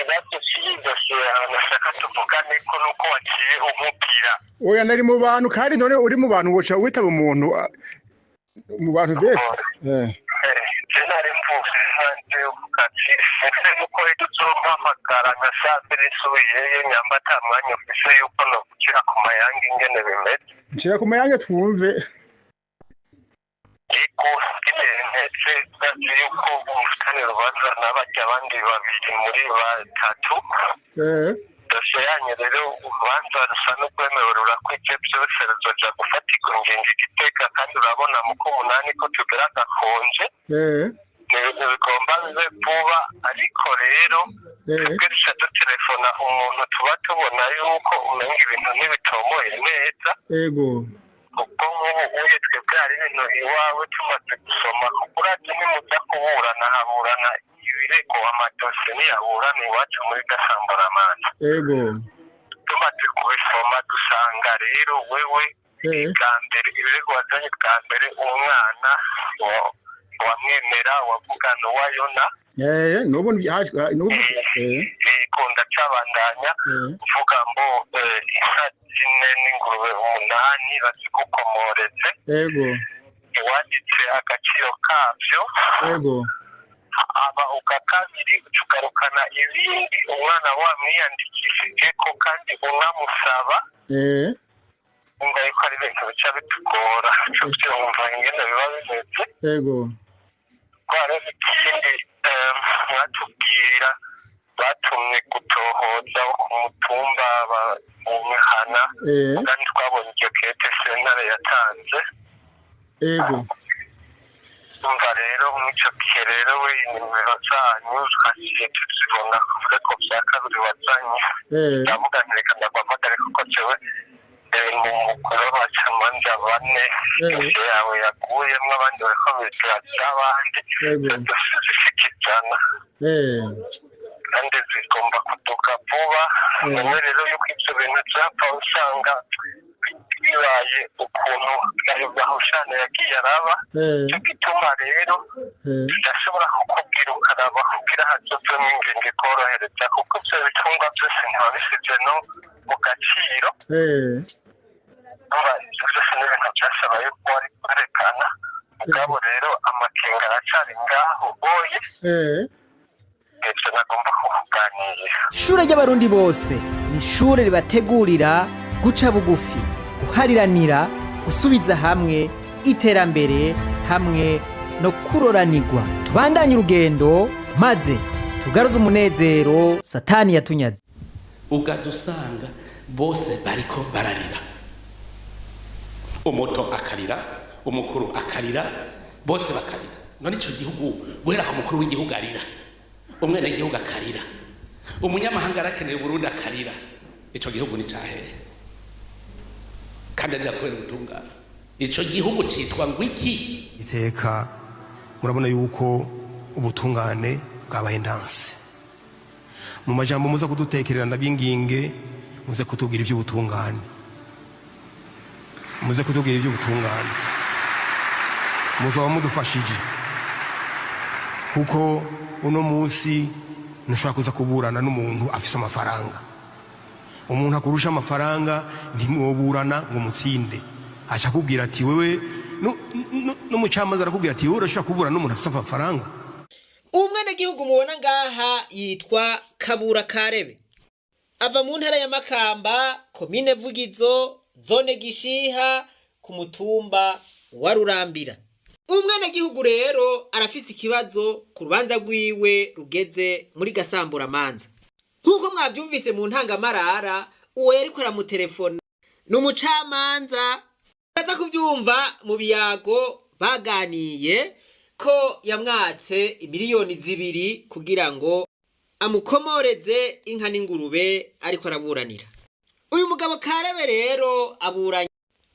ikibazo cy'idosiye nashaka tuvugane ko nuko waciye umubwira. Oya nari mu bantu kandi none uri mu bantu woca witaba umuntu mu bantu bese. Nari mvuze hanze ukaci ese nuko tuzompamagara nka saa mbiri nsubiyeyo nyamba ata mwanya ufise yuko no gucira ku mayange ingene bimeze. Ncira ku mayange twumve. Eko ndetse kandi yuko umufitane rubanza n'abajya abandi babiri muri batatu. Dosiye yanyu rero urubanza rusa n'urwemerera ko ibyo byose ruzoja gufatirwa ingingo igiteka kandi urabona mu k'umunani ko tugera gakonje. Bigomba bibe vuba ariko rero twebwe duca dutelefona umuntu tuba tubona yuko umenga ibintu ntibitomoye neza. Ubwo nk'ubu uye twebwe hari ibintu iwawe tumaze gusoma kuko uravye nimuza kuburana haburana ibirego amadosiye niyaburana iwacu muri Gasamburamana. Tumaze kubisoma dusanga rero wewe bwa mbere ibirego wazanye bwa mbere umwana wamwemera wavugana uwayona nubu ikunda cabandanya uvuga ngo inka zine n'ingurube 8 bazigukomoreze iwanditse agaciro kavyo aba ukakabiri ugarukana ibindi umwana wamwiyandikishije ko kandi unamusaba umva yuko ari ibintu bica bitugora cyo byumva ingene biba bimeze kwara ikindi mwatubwira batumye gutohoza ku mutumba mu mihana kandi twabonye iryo kete sentare yatanze umva rero mw'ico gihe rero we inimero zanyu twasiye tuzibona kuvuga ko vya kabiri wazanye ndavuga ntireka ndaguhamagare kuko jewe mu mukuru bacamanza bane dosiye yawe yaguyemwo abandi bariko bigira vy'abandi zishikizana kandi zigomba kuduka vuba nimwe rero yuko ivyo bintu vyapfa usanga bibaye ukuntu ayo mahushane yagiye araba cyo gituma rero tudashobora kukubwira ukaraba kugira hazovemo ingingo ikorohereza kuko ivyo bitungwa vyose ntibabisize no mu gaciro ivyo vyose n'ibintu vyasaba yuko wari kwerekana mugabo rero amakenga aracari ngaho boye ivyo nagomba kukuganirira. Ishure ry'abarundi bose ni ishure ribategurira guca bugufi, guhariranira, gusubiza hamwe iterambere hamwe no kuroranirwa. Tubandanye urugendo maze tugaruze umunezero Satani yatunyaze. Ugaza usanga bose bariko bararira, umuto akarira, umukuru akarira, bose bakarira. None ico gihugu guhera ku mukuru w'igihugu arira, umwene igihugu akarira, umunyamahanga arakeneye Burundi akarira, ico gihugu ni cahere kandi arira kubera ubutungane. Ico gihugu citwa ngwiki iteka. Murabona yuko ubutungane bwabaye ndanse. Mu majambo muza kudutekerera ndabinginge muze kutubwira ivy'ubutungane, muze kutubwira ivy'ubutungane, muzoba mudufashije kuko uno munsi ntushobora kuza kuburana n'umuntu afise amafaranga. Umuntu akurusha amafaranga ntimwoburana ngo mutsinde, acha kubwira ati wewe n'umucamanza arakubwira ati wowe urashobora kuburana n'umuntu afise amafaranga. Umwana gihugu mubona ngaha yitwa Kabura Karebe, ava mu ntara ya Makamba, komine Vugizo, zone Gishiha, ku mutumba wa Rurambira. Umwana gihugu rero arafise ikibazo ku rubanza rwiwe rugeze muri Gasamburamana. Nkuko mwavyumvise mu ntangamarara, uwo yariko aramutelefona n'umucamanza. Baza kuvyumva mu biyago baganiye ko yamwatse imiliyoni 2 kugira ngo amukomoreze inka n'ingurube ariko araburanira. Uyu mugabo Karebe rero aburanye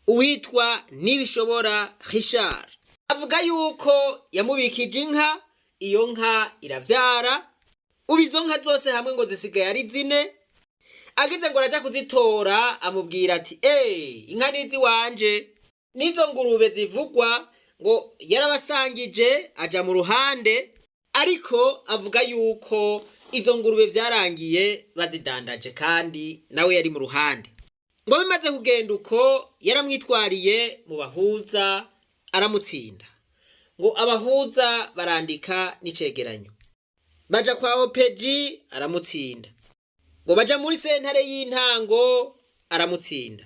uwitwa Nibishobora Richard, avuga yuko yamubikije inka, iyo nka iravyara, ubizo nka zose hamwe ngo zisigaye ari 4. Agize ngo araja kuzitora amubwira ati inka nizi wanje. Nizo ngurube zivugwa ngo yarabasangije aja mu ruhande, ariko avuga yuko izo ngurube vyarangiye bazidandaje kandi nawe yari mu ruhande. Ngo bimaze kugenda uko yaramwitwariye mu bahuza aramutsinda. Ngo abahuza barandika n'icegeranyo. Baja kwa OPG aramutsinda. Ngo baja muri sentare y'intango aramutsinda.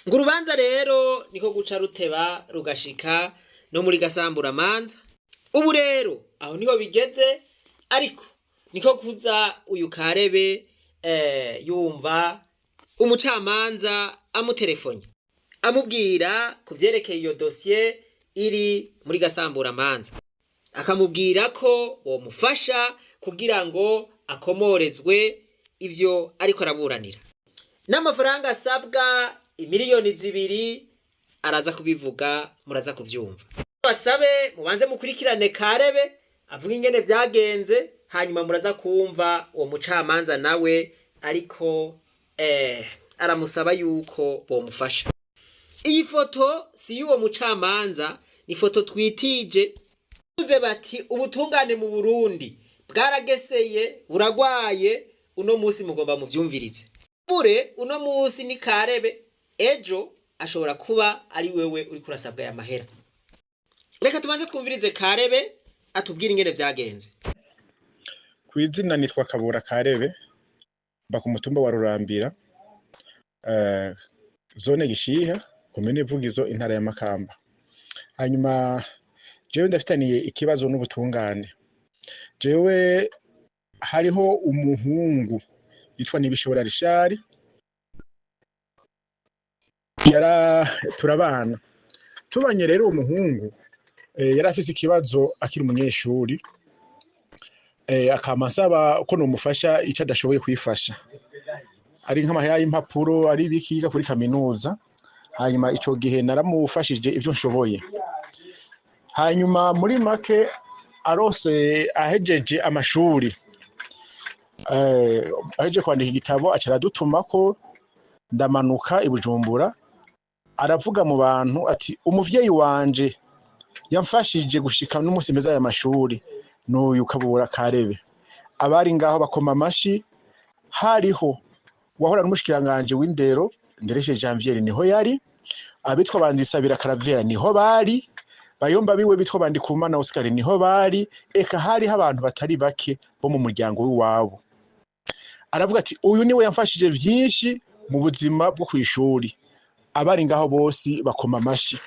Ngo urubanza rero niko guca ruteba rugashika no muri gasamburamanza. Ubu rero aho niho bigeze, ariko niko kuza uyu Karebe yumva umucamanza amutelefone amubwira kuvyerekeye iyo dossier iri muri gasamburamanza, akamubwira ko bomufasha kugira ngo akomorezwe ivyo ariko araburanira. N'amafaranga asabwa imiliyoni 2 araza kubivuga, muraza kuvyumva. Basabe mubanze mukurikirane Karebe avuga ingene vyagenze, hanyuma muraza kumva uwo mucamanza nawe ariko aramusaba yuko bomufasha. Iyi foto si y'uwo mucamanza, ni foto twitije. Uze bati ubutungane mu Burundi bwarageseye buragwaye, uno musi mugomba muvyumvirize. Bure uno musi ni Karebe, ejo ashobora kuba ari wewe uri kurasabwa ya mahera. Reka tubanze twumvirize Karebe atubwira ingene vyagenze. Kwizina nitwa Kabura Karebe, mba ku mutumba wa Rurambira, zone Gishiha, komine Vugizo, intara ya Makamba. Hanyuma jewe ndafitaniye ikibazo n'ubutungane. Jewe hariho umuhungu yitwa Nibishobora Richard, turabana. Tubanye rero umuhungu yari afise ikibazo akiri umunyeshuri, akamasaba ko nomufasha ico adashoboye kwifasha, ari nk'amahera y'impapuro, ari bikiga kuri kaminuza. Hanyuma ico gihe naramufashije ivyo nshoboye. Hanyuma muri make arose ahejeje amashuri, ahejeje kwandika igitabo acaradutumako, ndamanuka i Bujumbura. Aravuga mu bantu ati umuvyeyi wanje yamfashije gushika n'umunsi meza ya mashuri n'uyu Kabura Karebe. Abari ngaho bakoma amashi. Hariho wahora n'umushikiranganje w'indero Ndereshe Janvier niho yari, abitwa Bandisabira Karavera niho bari, bayomba biwe bitwa Bandikumana Oscar niho bari, eka hariho abantu batari bake bo mu muryango w'iwabo. Aravuga ati uyu niwe yamfashije vyinshi mu buzima bwo kwishuri. Abari ngaho bose bakoma amashi.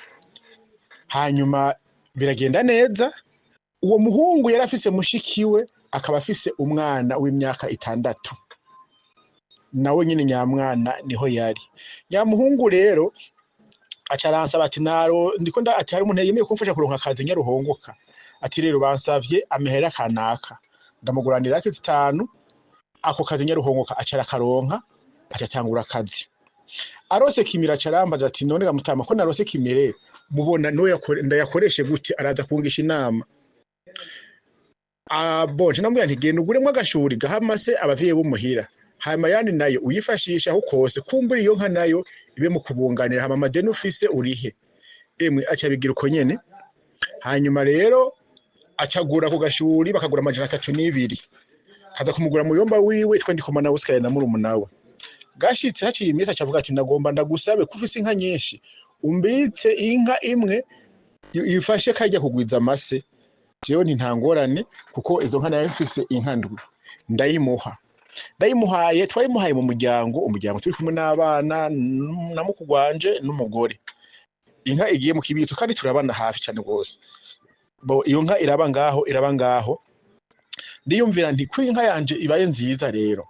Hanyuma biragenda neza. Uwo muhungu yari afise mushikiwe, akaba afise umwana w'imyaka 6. Nawe nyine nyamwana niho yari. Nyamuhungu rero acaransaba ati naro ndiko ati hari umuntu yemeye kumfasha kuronka akazi nyaruhongoka. Ati rero bansavye amahera kanaka, ndamuguranira 5. Ako kazi nyaruhongoka acara karonka, acatangura akazi. Arose Kimira carambaza ati none gamutama ko narose Kimire mubona no ndayakoreshe gute, araza kungisha inama. Bonje namwe ntigenda uguremwe agashuri gahamase abavyeyi bumuhira. Hanyuma yandi nayo uyifashisha aho kose, kumbura iyo nka nayo ibe mu kubunganira, hama madeni ufise urihe. Emwe aca bigira uko nyene. Hanyuma rero acagura ku gashuri, bakagura 302. Kaza kumugura mu yomba wiwe twa Ndikumana Oscar na murumunawe. Gashitse haciye imisi acavuga ati ndagomba ndagusabe kufise inka nyinshi, umbitse inka imwe ifashe kajya kugwiza amase. Jewe ntangorane kuko izo nka nayo mfise inka ndwi. Ndayimuhaye, twayimuhaye mu umuryango turi kumwe n'abana na mukugwanje n'umugore. Inka igiye mu kibitso kandi turabana hafi cyane gose. Bo iyo nka iraba ngaho. Ndiyumvira nti ko inka yanje ibaye nziza rero.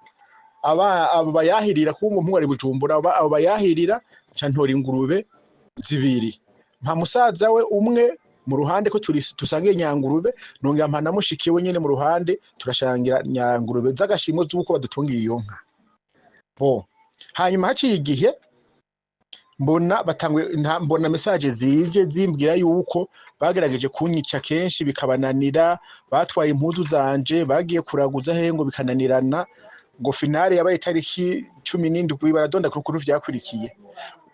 Abo bayahirira kuko umuhungu ari Bujumbura, abo bayahirira cantora ingurube 2. Mpa musaza we umwe mu ruhande ko tusangiye nyangurube, nongera mpa namushikiwe nyene mu ruhande turashangira nyangurube z'agashimo z'uko badutungiye iyo nka. Bo hanyuma haciye igihe mbona message zije zimbwira yuko bagerageje kunyica kenshi bikabananira, batwaye impuzu zanje, bagiye kuraguza hengo bikananirana, ngo finale yabaye tariki 17 baradonda kuri vyakurikiye.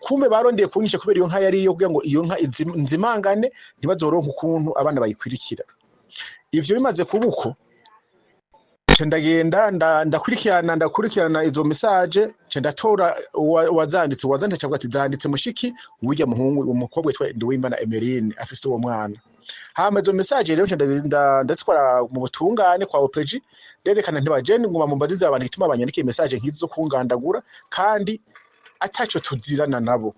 Kumbe barondeye kunyica kubera iyo nka yari yo kugira ngo iyo nka nzimangane ntibazoronka ukuntu abana bayikwirikira. Ivyo bimaze kubuko ndagenda ndakurikirana izo message ndatora wazanditse cyangwa ati zanditse mushiki uburya muhungu umukobwa witwa Nduwimana Emeline afise uwo mwana. Hama izo message rero ndatwara mu butungane kwa OPG derekana ntibajene nguma mumbazize abantu hituma abanyandikiye message nk'izo kungandagura kandi ataco tuzirana nabo.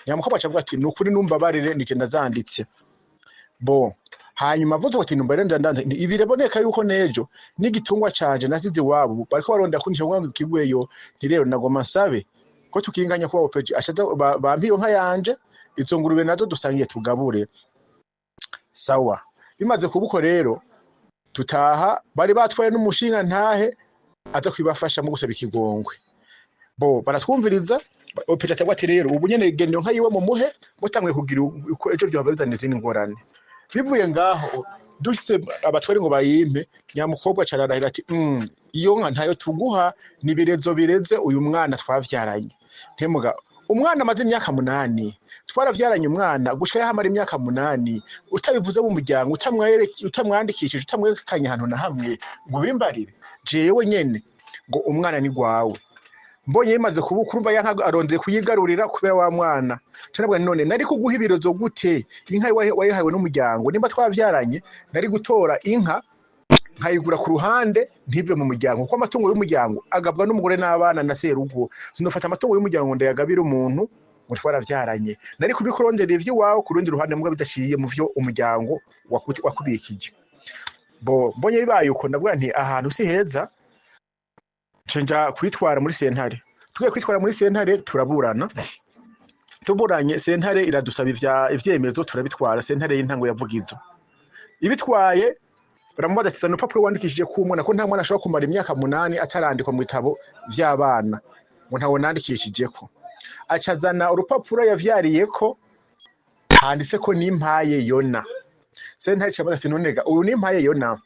Nyamukobwa acavuga ati nukuri numbabarire nije ndazanditse. Bo hanyuma vuze ati numbarire ndandanze ibireboneka yuko nejo n'igitungwa canje nasize wabo bariko baronda kunisha ngo kigweyo nti rero nagoma sabe ko tukinganya kwa OPG ashaza bampiyo nka yanje izo ngurube nazo dusangiye tugabure. Sawa bimaze kubuko rero tutaha bari batwaye n'umushinga ntahe aza kwibafasha mu gusaba ikigongwe. Bo baratwumviriza OPG atagwa ati rero ubu nyene gende nka yiwe mu muhe mutamwe kugira uko ejo byo babizana izindi ngorane. Bivuye ngaho duse abatware ngo bayimpe nyamukobwa cararahira ati iyo nka ntayo tuguha ni birezo bireze uyu mwana twavyaranye. Ntemuga umwana amaze imyaka 8 twaravyaranye umwana gushika yahamara imyaka 8 utabivuze mu muryango utamwandikishije utamwekanye hano na hamwe ngo bimbarire jewe nyene ngo umwana ni gwawe. Mbonye yimaze kubukurumva yanka arondeye kuyigarurira kubera wa mwana canabwa none nari kuguha ibirozo gute inka wayihawe n'umuryango nimba twavyaranye nari gutora inka nkayigura ku ruhande ntive mu muryango kuko amatungo y'umuryango agabwa n'umugore n'abana na serugo sinofata amatungo y'umuryango ndayagabira umuntu ngo twaravyaranye nari kubikurondera ivyo wawe ku rundi ruhande mbwa bidaciye mu vyo umuryango wakubikije. Bo mbonye bibaye uko ndavuga nti ahantu si heza cenja kwitwara muri sentare. Tugiye kwitwara muri sentare turaburana. Tuburanye sentare iradusaba ivyemezo turabitwara sentare y'intango yavugizo. Ibitwaye baramubaza ati zana urupapuro wandikishije ku mwana ko nta mwana ashobora kumara imyaka 8 atarandikwa mu bitabo vy'abana ngo ntawo nandikishijeko. Acazana urupapuro yavyariyeko handitse ko nimpaye Yona. Sentare cyabara ati nonega uyu nimpaye Yona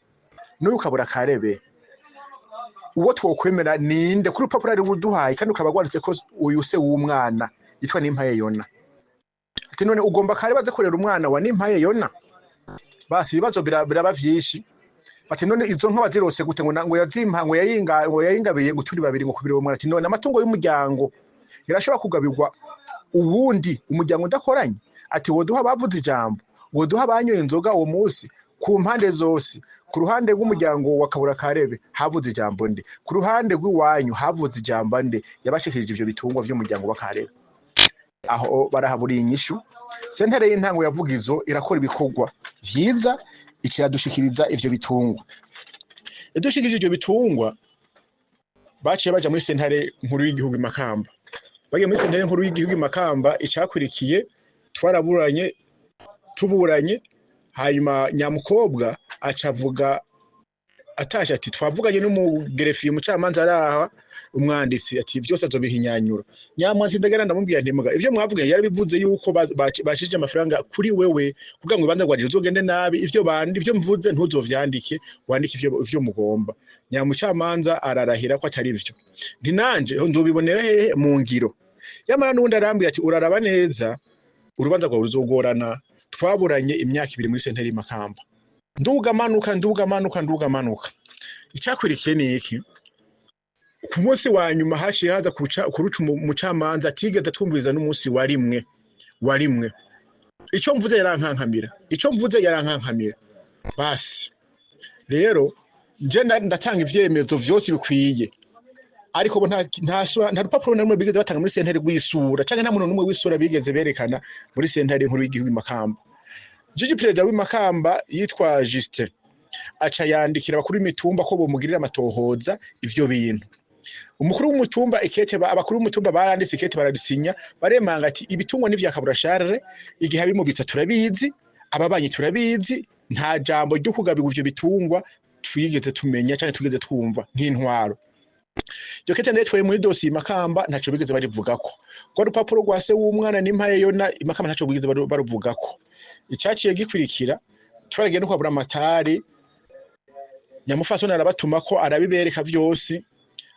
n'uyu Kabura Karebe uwo twokwemera ninde kuri urupapuro ari buduhaye kandi ukaba gwanditse ko uyu se w'umwana yitwa nimpaye Yona. Ati none ugomba kare baze korera umwana wa nimpaye Yona. Basi ibibazo biraba vyinshi. Ati none izo nka bazirose gute ngo yazimpa ngo yayingabiye ngo turi babiri ngo kubira uwo mwana. Ati none amatungo y'umuryango irashobora kugabirwa ubundi umuryango udakoranye. Ati woduha bavuze ijambo woduha banyoye inzoga uwo munsi ku mpande zose. Ku ruhande rw'umuryango wa Kabura Karebe havuze ijambo nde, ku ruhande rw'iwanyu havuze ijambo nde yabashikirije ivyo bitungwa vy'umuryango wa Karebe. Aho barahaburiye inyishu. Sentare y'intango yavugizo irakora ibikorwa vyiza ikiradushikiriza ivyo bitungwa. Edushikirije ivyo bitungwa baciye baja muri sentare nkuru y'igihugu Makamba. Bagiye muri sentare nkuru y'igihugu Makamba icakurikiye twaraburanye tuburanye hanyuma nyamukobwa acavuga atasha ati twavuganye n'umugerefiye umucamanza araha umwanditsi ati byose azobihinyanyura. Nyamwanzi ndagera ndamubwiye ntimuga ivyo mwavuganye yarabivuze yuko bashije amafaranga kuri wewe kugira ngo ibanza gwajije uzogende nabi ivyo mvuze ntuzovyandike wandike ivyo mugomba. Nyamucamanza ararahira ko atari ivyo nti nanje nzobibonera hehe mu ngiro. Yamara nundi arambiye ati uraraba neza urubanza rwawe ruzogorana. Twaburanye imyaka 2 muri sentare y'Makamba. Nduga manuka icyakurikiye ni iki ku munsi wa nyuma haciye haza kuruca umucamanza atigeze twumviriza n'umunsi warimwe icyo mvuze yarankankamira basi rero nje ndatanga ivyemezo vyose bikwiye ariko bo nta rupapuro namwe bigeze batanga muri sentare rw'isura canke nta muntu numwe w'isura bigeze berekana muri sentare nkuru y'igihugu Makamba. Jiji perezida w'Imakamba yitwa Justin aca yandikira abakuru b'imitumba ko bomugirira amatohoza ivyo bintu. Umukuru w'umutumba abakuru b'umutumba baranditse ikete barabisinya baremanga ati ibitungwa n'ivya Kabura Charles igihe abimubitsa turabizi ababanyi turabizi nta jambo ryo kugabirwa ivyo bitungwa twigeze tumenya cyane tugeze twumva nk'intwaro. Iyo kete ndetwe muri dossier Makamba ntaco bigeze barivugako. Kwa rupapuro rwa se w'umwana nimpaye Yona Makamba ntaco bigeze baruvugako. Icaciye gikurikira twaragiye no kwabura amatari Nyamufaso narabatuma ko arabibereka vyose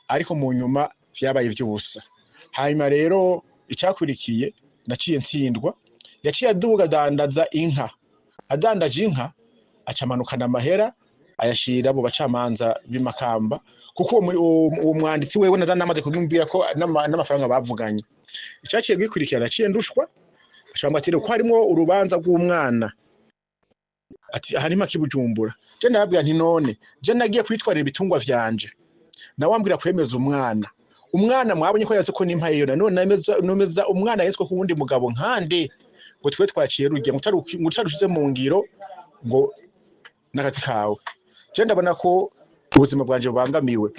ariko mu nyuma vyabaye vy'ubusa. Hanyuma rero icakurikiye naciye ntsindwa yaciye aduga dandaza inka adandaje inka acamanukana amahera ayashira mu bacamanza b'imakamba kuko uwo mwanditsi wewe namaze kumubwira ko n'amafaranga bavuganye icyaciye gikurikirana ciye ndushwa ashamba ati ko harimo urubanza rw'umwana ati harimo akibujumbura je nababwira nti none je nagiye kwitwarira ibitungwa vyanje nawe ambwira kwemeza umwana mwabonye ko yaze ko nimpa yeyo none nomeza umwana yetswe ku wundi mugabo nkande ngo twe twaciye rugiye ngutarushize mu ngiro ngo nakati kawe je ndabona ko ubuzima bwanje bubangamiwe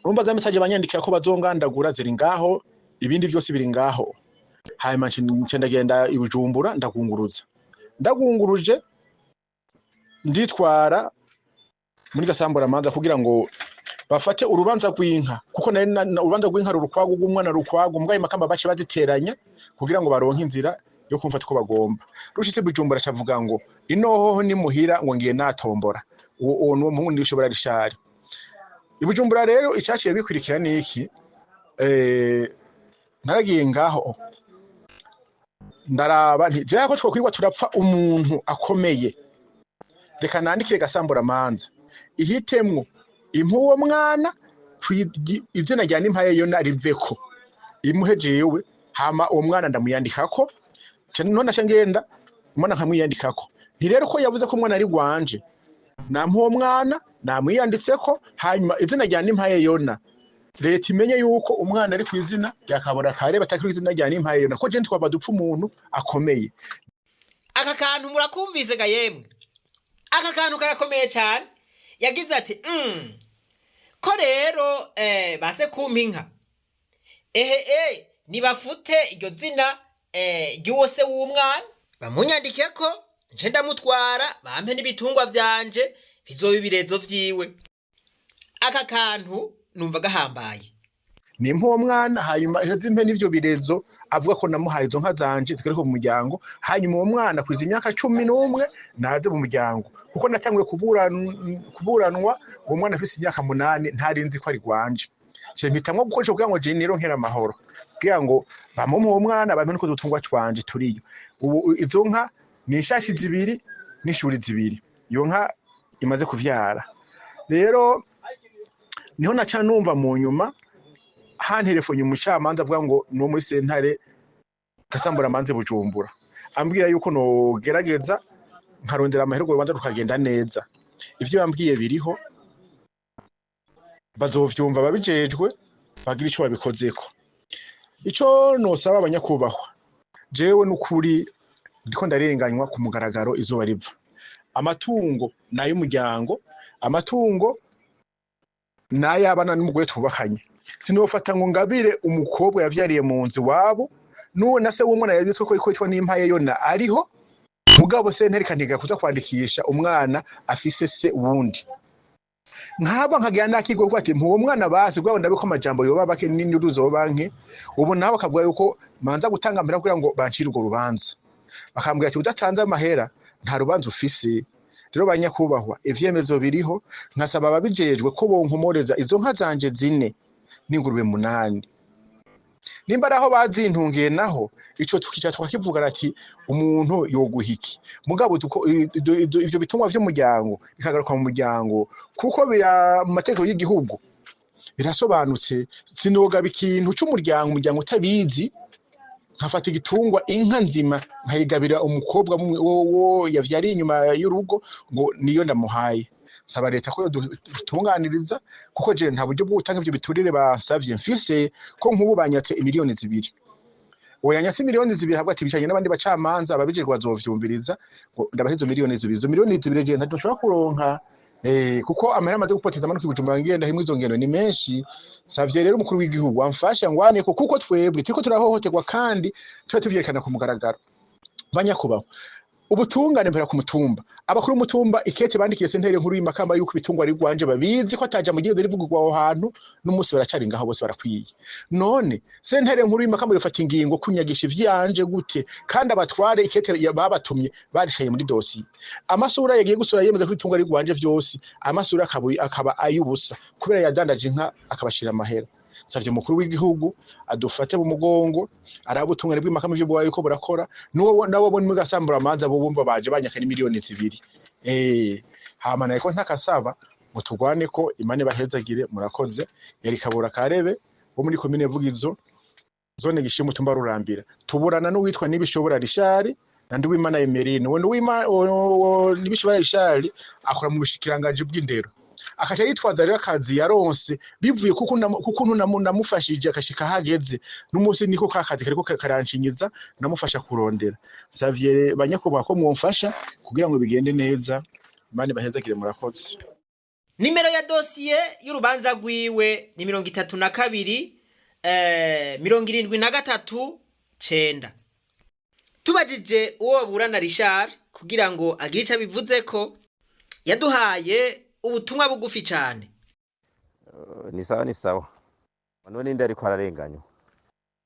umva za message banyandikira ko bazongandagura ziri ngaho ibindi byose biri ngaho hanyuma ndagenda ibujumbura ndagunguruje nditwara muri gasambura manza kugira ngo bafate urubanza rw'inka kuko urubanza rw'inka rurukwago rw'umwana rukwago mbwa imakamba bace baziteranya kugira ngo baronke inzira yo kumfata ko bagomba rushitse bujumbura cavuga ngo inoho ni muhira ngo ngiye natombora uwo muhungu ndishobora rishari ibujumbura rero icaciye bikurikira niki naragiye ngaho ndaraba nti je ko twokwirwa turapfa umuntu akomeye reka nandikire gasambura manza ihitemwo impuwo mwana izina rya nimpaye yo nariveko imuhejewe hama uwo mwana ndamuyandikako none ngenda umwana nkamwiyandikako nti rero ko yavuze ko umwana ari gwanje nampuwo mwana namwiyanditseko hanyuma izina rya nimpaye yona leta imenye yuko umwana ari kwizina yakabora kare batakiri izina rya nimpaye yona ko je ntwaba dupfa umuntu akomeye aka kantu murakumvise ga yemwe aka kantu karakomeye cyane yagize ati ko rero base kumpinka nibafute iryo zina ry'uwose w'umwana bamunyandike ko nje ndamutwara bampe n'ibitungwa vyanje bizoba ibirezo vyiwe aka kantu numva gahambaye nimpa uwo mwana hanyuma iheze impe n'ivyo birezo avuga ko namuhaye izo nka zanje zigareko mu muryango hanyuma uwo mwana kwiza imyaka 11 naze mu muryango kuko natanguye kuburanwa uwo mwana afise imyaka 8 ntarinzi ko ari gwanje je mpitamwo gukoresha kugira ngo je nironkera amahoro kugira ngo bamumpa uwo mwana bamenye ko dutungwa twanje turiyo ubu izo nka ni ishashi zibiri n'ishuri zibiri iyo nka imaze kuvyara rero niho naca numva mu nyuma hantelefone umucamanza avuga ngo no muri sentare gasambura manze bujumbura ambwira yuko no gerageza nkarondera amahergo rwanda rukagenda neza ivyo yambwiye biriho bazovyumva babijejwe bagira ico babikozeko ico nosaba abanyakubahwa jewe n'ukuri ndiko ndarenganywa ku mugaragaro izuba riva amatungo nayo umuryango amatungo nayabana n'umugore tubakanye sinofata ngo ngabire umukobwa yavyariye mu nzi wabo nuwo nase w'umwana yabitswe ko yitwa nimpaye yona ariho mugabo sentare kaniga kuza kwandikisha umwana afise se wundi nkaba nkagira nakigo kwati mpuwo mwana basi gwa ndabiko amajambo yoba bake n'induzo banke ubu nabo akavuga yuko manza gutanga mpera kugira ngo bancire urwo rubanza bakambwira ati udatanze amahera nta rubanza ufise rero banyakubahwa ivyemezo biriho nkasaba babijejwe ko bonkomoreza izo nka zanje 4 n'ingurube 8 nimba raho bazintungiye naho ico tukica twakivuga ati umuntu yoguhiki mugabo ivyo bitungwa vy'umuryango bikagaruka mu muryango kuko bira mu mategeko y'igihugu birasobanutse sinoga bikintu cy'umuryango utabizi nkafata igitungwa inka nzima nkayigabira umukobwa wo yavyari inyuma y'urugo ngo niyo ndamuhaye saba leta ko dutunganiriza kuko je nta buryo bwo gutanga ivyo biturire basavye mfise ko nkubu banyatse miliyoni 2 oyanyatse miliyoni 2 habwa ati bicanye n'abandi bacamanza ababijirwa bazovyumviriza ngo ndabahezo miliyoni 2 izo miliyoni 2 je ntadoshobora kuronka kuko amahera amaze gupoteza amanuka ibujumbura ngenda himwe izo ngendo ni menshi savye rero umukuru w'igihugu amfasha ngwane ko kuko twebwe turiko turahohoterwa kandi tuba tuvyerekana ku mugaragaro banyakubaho ubutungane mpera ku mutumba abakuru umutumba ikete bandikiye sentare nkuru y'imakamba yuko bitungwa ari gwanje babizi ko ataja mu gihe rivugwa aho hantu n'umunsi baracari ngaho bose barakwiye none sentare nkuru y'imakamba yofata ingingo kunyagisha ivyanje gute kandi abatware ikete babatumye barishaye muri dossier amasura yagiye gusura yemeza ko bitungwa ari gwanje vyose amasura akaba ayubusa kubera yadandaje inka akabashira amahera savye mukuru w'igihugu adufate mu mugongo arabutungane bw'imakamba ivyo bwaye ko burakora nuwo nabo bo muri gasambura manza bo bumva baje banyaka ni miliyoni 2 hama nariko ntakasaba ngo turwane ko Imana bahezagire murakoze yari Kabura Karebe wo muri komine Vugizo zone Gishimo tumba Rurambira tuburana n'uwitwa Nibishobora Richard na Nduwimana Emerine wo Nibishobora Richard akora mu bushikiranganje bw'indero akaca yitwaza rero akazi yaronse bivuye kuko namufashije akashika hageze n'umunsi niko kakazi kariko karanshinyiza namufasha kurondera Xavier Banyakuba ko mwomfasha kugira ngo bigende neza Imana bahezagire murakoze. Nimero ya dosiye y'urubanza rwiwe ni 32 73 9. Tubajije uwo baburana Richard kugira ngo agire ico bivuze ko yaduhaye ubutumwa bugufi cyane. Ni sawa none ndari ko ararenganywa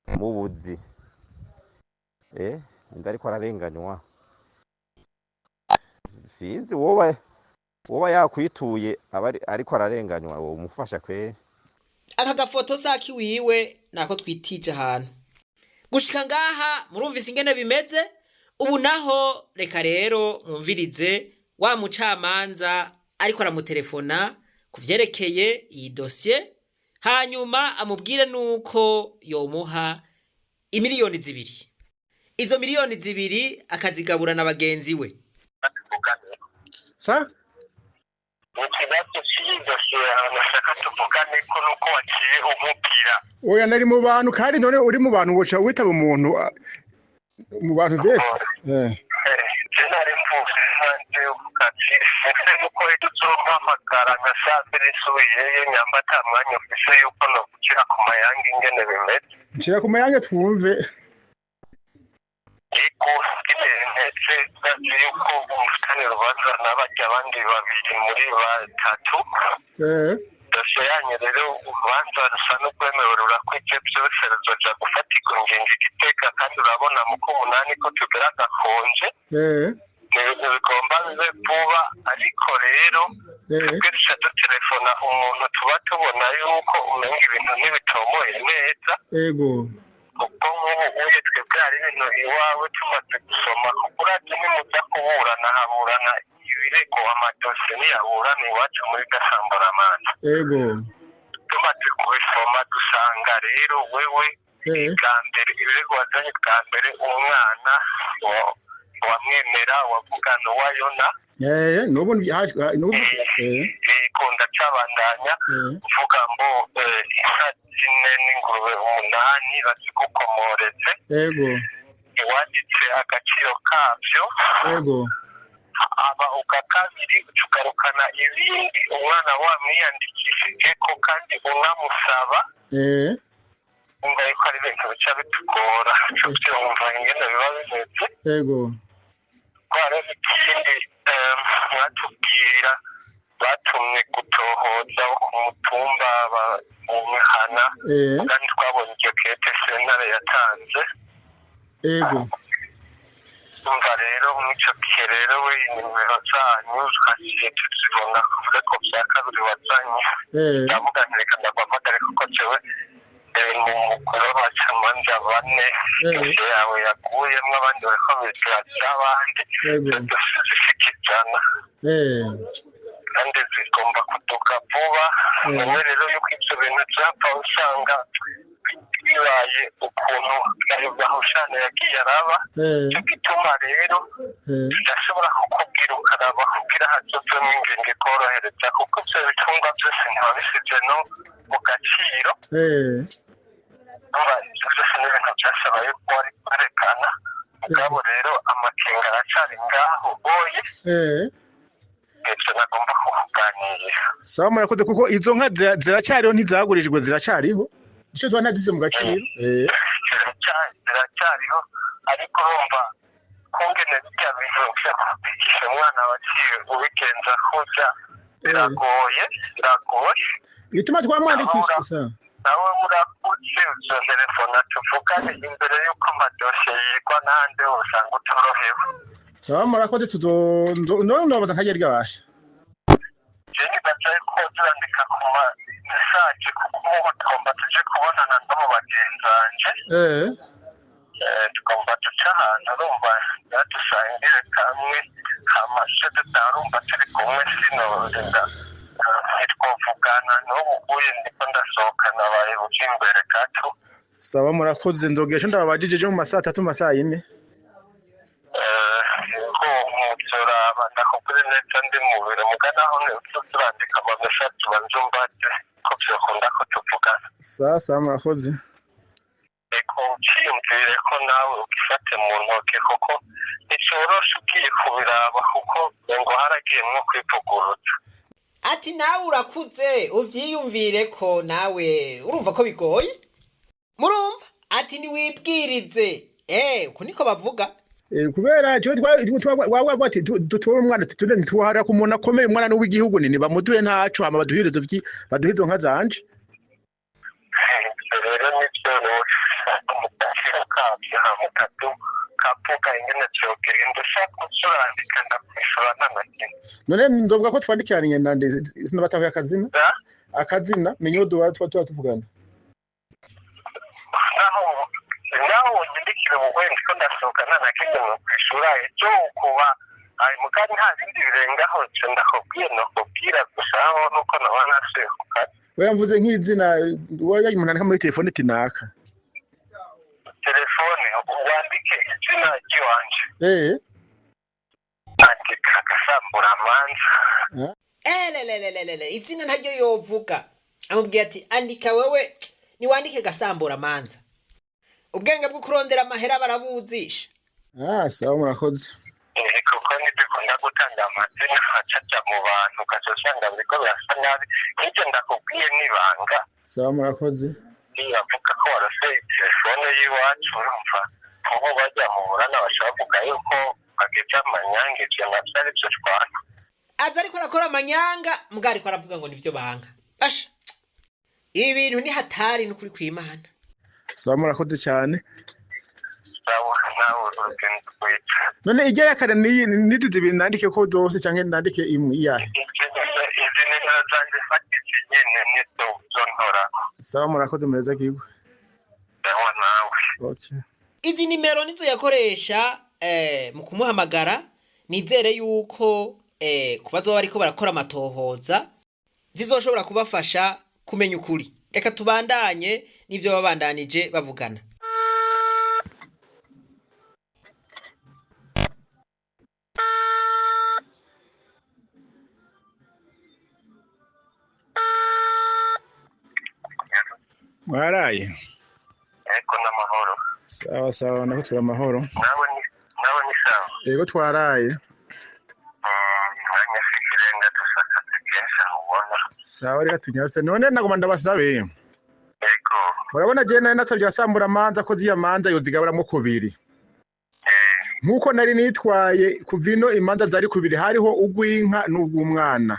mubuzi ndari ko ararenganywa sinzi woba yakwituye ariko ararenganywa wo umufasha kwe. Aka gafoto saki wiwe nako twitije ahantu gushika ngaha murumvise ingene bimeze. Ubu naho reka rero mwumvirize wa mucamanza ariko aramutelefona kuvyerekeye iyi dossier hanyuma amubwire nuko yomuha imiliyoni 2. Izo miliyoni 2 akazigabura na bagenzi we. Sa ikibazo cy'idosiye anashaka tuvugane ko nuko waciye umupira. Oya nari mu bantu kandi none uri mu bantu woca witaba umuntu mu bantu bese Jenari mfuse hanje ukati nuko tuzompamagara nka sabere suye nyambata mwanya ufise yuko no gucira ku mayange ingene bimeze. Nshira ku mayange twumve. Iko ndetse yuko umufitane rubanza n'abajya abandi babiri muri batatu. Dosiye yanyu rero urubanza rusa n'urwemerera ko ibyo byose ruzoja gufatirwa ingingo igiteka kandi urabona mu ko 8 ko tugera gakonje. Bigomba bibe vuba ariko rero twebwe duca dutelefona umuntu tuba tubona yuko umenga ibintu ntibitomoye neza. Kuko nk'ubu uye twebwe hari ibintu iwawe tumaze gusoma kuko uravye nimuja kuburana haburana ibirego amadosiye niyaburana iwacu muri Gasamboramana. Tumaze kubisoma dusanga rero wewe bwa mbere ibirego wazanye bwa mbere umwana wamwemera wavugana wayona nubu ikunda cabandanya uvuga ngo inka 4 n'ingurube 8 bazigukomoreze iwanditse agaciro kavyo aba ukakabiri ucugarukana ibindi umwana wamwiyandikishije ko kandi unamusaba umva yuko ari ibintu bica bitugora cyo byumva ingene biba bimeze kwara ikindi mwatubwira batumye gutohoza ku mutumba mu mihana kandi twabonye iryo kete sentare yatanze umva rero mw'ico gihe rero we nimero zanyu twaciye tuzibona kuvuga ko vya kabiri wazanye ndavuga nti reka ndaguhamagare kuko jewe mu mukuru w'abacamanza 4 dosiye yawe yaguyemwo abandi bariko bigira abandi zishikijana kandi zigomba kuduka vuba none rero yuko ivyo bintu vyapfa usanga bibaye ukuntu ayo mahushane yagiye araba cyo gituma rero tudashobora kukubwira ukaraba kugira hazovemo ingenge korohereza kuko ivyo bitungwa vyose ntibabisize no mu gaciro ivyo vyose n'ibintu vyasaba yuko wari kwerekana mugabo rero amakenga aracari ngaho boye ivyo nagomba kukuganirira. Sawa murakoze kuko izo nka ziracariho ntizagurijwe ziracariho icyo tuba ntagize mu gaciro ziracyariho ariko urumva kungene bya bintu byakubikisha umwana waciye ubigenza kurya biragoye bituma twamwandikisha nawe urakuze uzo telefona tuvugane imbere y'uko amadosiye yigwa n'ahandi hose ngo utorohewe. Sawa murakoze none ndabaza nkagiye ryabasha jeni bacaye ko turandika ku mesaje kuko ubu tugomba tuje kubonana no mu bagenzanje tugomba duca ahantu urumva dusangire kamwe hamashe tutarumva turi kumwe sinorinda twavugana n'ubu uye ndiko ndasohokana abaye buca imbere gato. Sawa murakoze nzogesha ndababajije mu masaha 3 masaha 4. Ko muturaba ndakubwira neza ndi mu biro mugana aho turandika amamesha tubanzumbate ko byakunda ko tuvugana. Sawa murakoze. Eko uciyumvire ko nawe ukifate mu ntoke kuko nticoroshe ugiye kubiraba kuko ngo haragiye nko kwivugurutsa. Ati nawe urakuze uvyiyumvire ko nawe urumva ko bigoye murumva ati niwibwirize uko niko bavuga kubera cyo twagwati dutora umwana tutune tuharira ku muntu akomeye umwana n'uw'igihugu nini bamuduye ntaco hama baduhirizo baduhizo nka zanje rero nivyo mutatu kapuka ingene cyogera ndashaka kusurandika ndakwishura n'amazina none ndovuga ko twandikiranye nande sinabatavuye akazina menyodo watwa tuvugana naho nyindikire ubwo ndiko ndasohokana na kimwe mu kwishura ejo kuba ari mugani nta bindi birengaho cyo ndakubwiye no kubwira gusa aho nuko nabana sehuka wewe mvuze nk'izina wowe umuntu andika muri telefone tinaka telefone wandike izina ry'iwanje andika Gasambura Manza izina ntaryo yovuga amubwiye ati andika wewe niwandike Gasambura Manza ubwenge bwo kurondera amahera barabuzisha. Sawa murakoze. Kuko nibikunda gutanga amazina acaca mu bantu ukazosanga biriko birasa nabi nk'ibyo ndakubwiye nibanga. Sawa murakoze. Bavuga ko warose telefone y'iwacu urumva aho bajya mu burana bashaka kuvuga yuko bageze amanyanga ivyo navyo ari vyo twana. Aza ariko arakora amanyanga mbwa ariko aravuga ngo nivyo banga. Basha ibintu ni hatari n'ukuri kw'Imana. Sawa murakoze cyane. Sawa nawe urugendo rwiza. None ijya yakare nidize binandike ko zose cyangwa ndandike imwe iyahe? Izi ni nazanje fatije nyene nito zontora. Sawa murakoze mureza kigwe. Sawa nawe. Okay. Izi nimero nizo yakoresha mu kumuhamagara nizere yuko kubazo bariko barakora amatohoza zizoshobora kubafasha kumenya ukuri. Reka tubandanye nivyo babandanije bavugana. Mwaraye. Eko n'amahoro. Sawa nako turi amahoro. Nawe ni sawa. Yego twaraye. Mwanya fikirenga dusakatse kenshi ubona. Sawa reka tunyarutse none nagoma ndabasabe. Eko. Murabona je nayo nasabye Gasambura Manza ko ziya manza yozigaburamo kubiri. Nkuko nari nitwaye kuvino imanza zari kubiri hariho ugwinka n'ugumwana.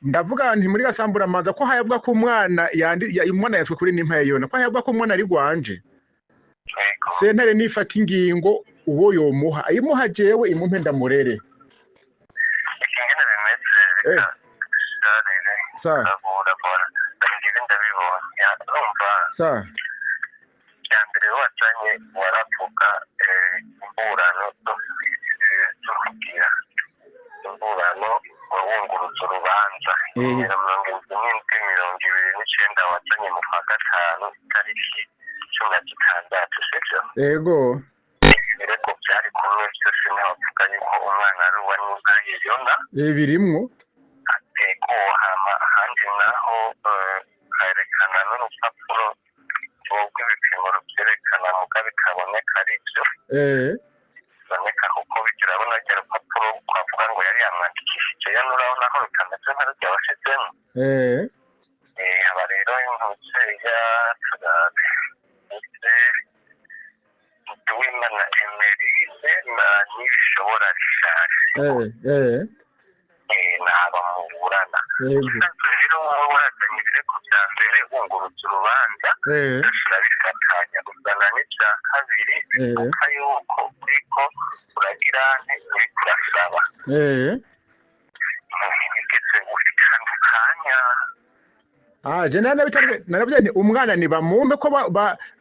Ndavuga nti muri Gasambura Manza ko hayavuga ko umwana umwana yatwe kuri nimpa yona ko hayavuga ko umwana ari gwanje. Sentare nifata ingingo uwo yomuha ayimuha jewe imumpe ndamurere. Ikingene bimeze. Sa. Sa. Yambere wazanye waravuga imburano tukugira imburano wunguruza urubanza 1929 wazanye mu kwa gatanu itariki 16 sivyo? Yego. Bireko byari kumwe byose navuga yuko umwana ari uwa n'umwaye yona. Birimwo. Eko hama ahandi naho karekana n'urupapuro ubwo ibipimo byerekana muga bikaboneka ari byo boneka kuko bigirabona rya rupapuro kwavuga ngo yari yamwandikishije yano urabona ko rutameze nka rujya bashizemo aba rero inkutse ya Duwimana Emerise na Nibishobora Richard naba muburana rero warazanye ibirego bya mbere wungurutse urubanza turabifatanya uzana n'ibya kabiri bivuga yuko uriko uragira uriko urasaba bigeze gutandukanya je narabye ni umwana ni bamumpe ko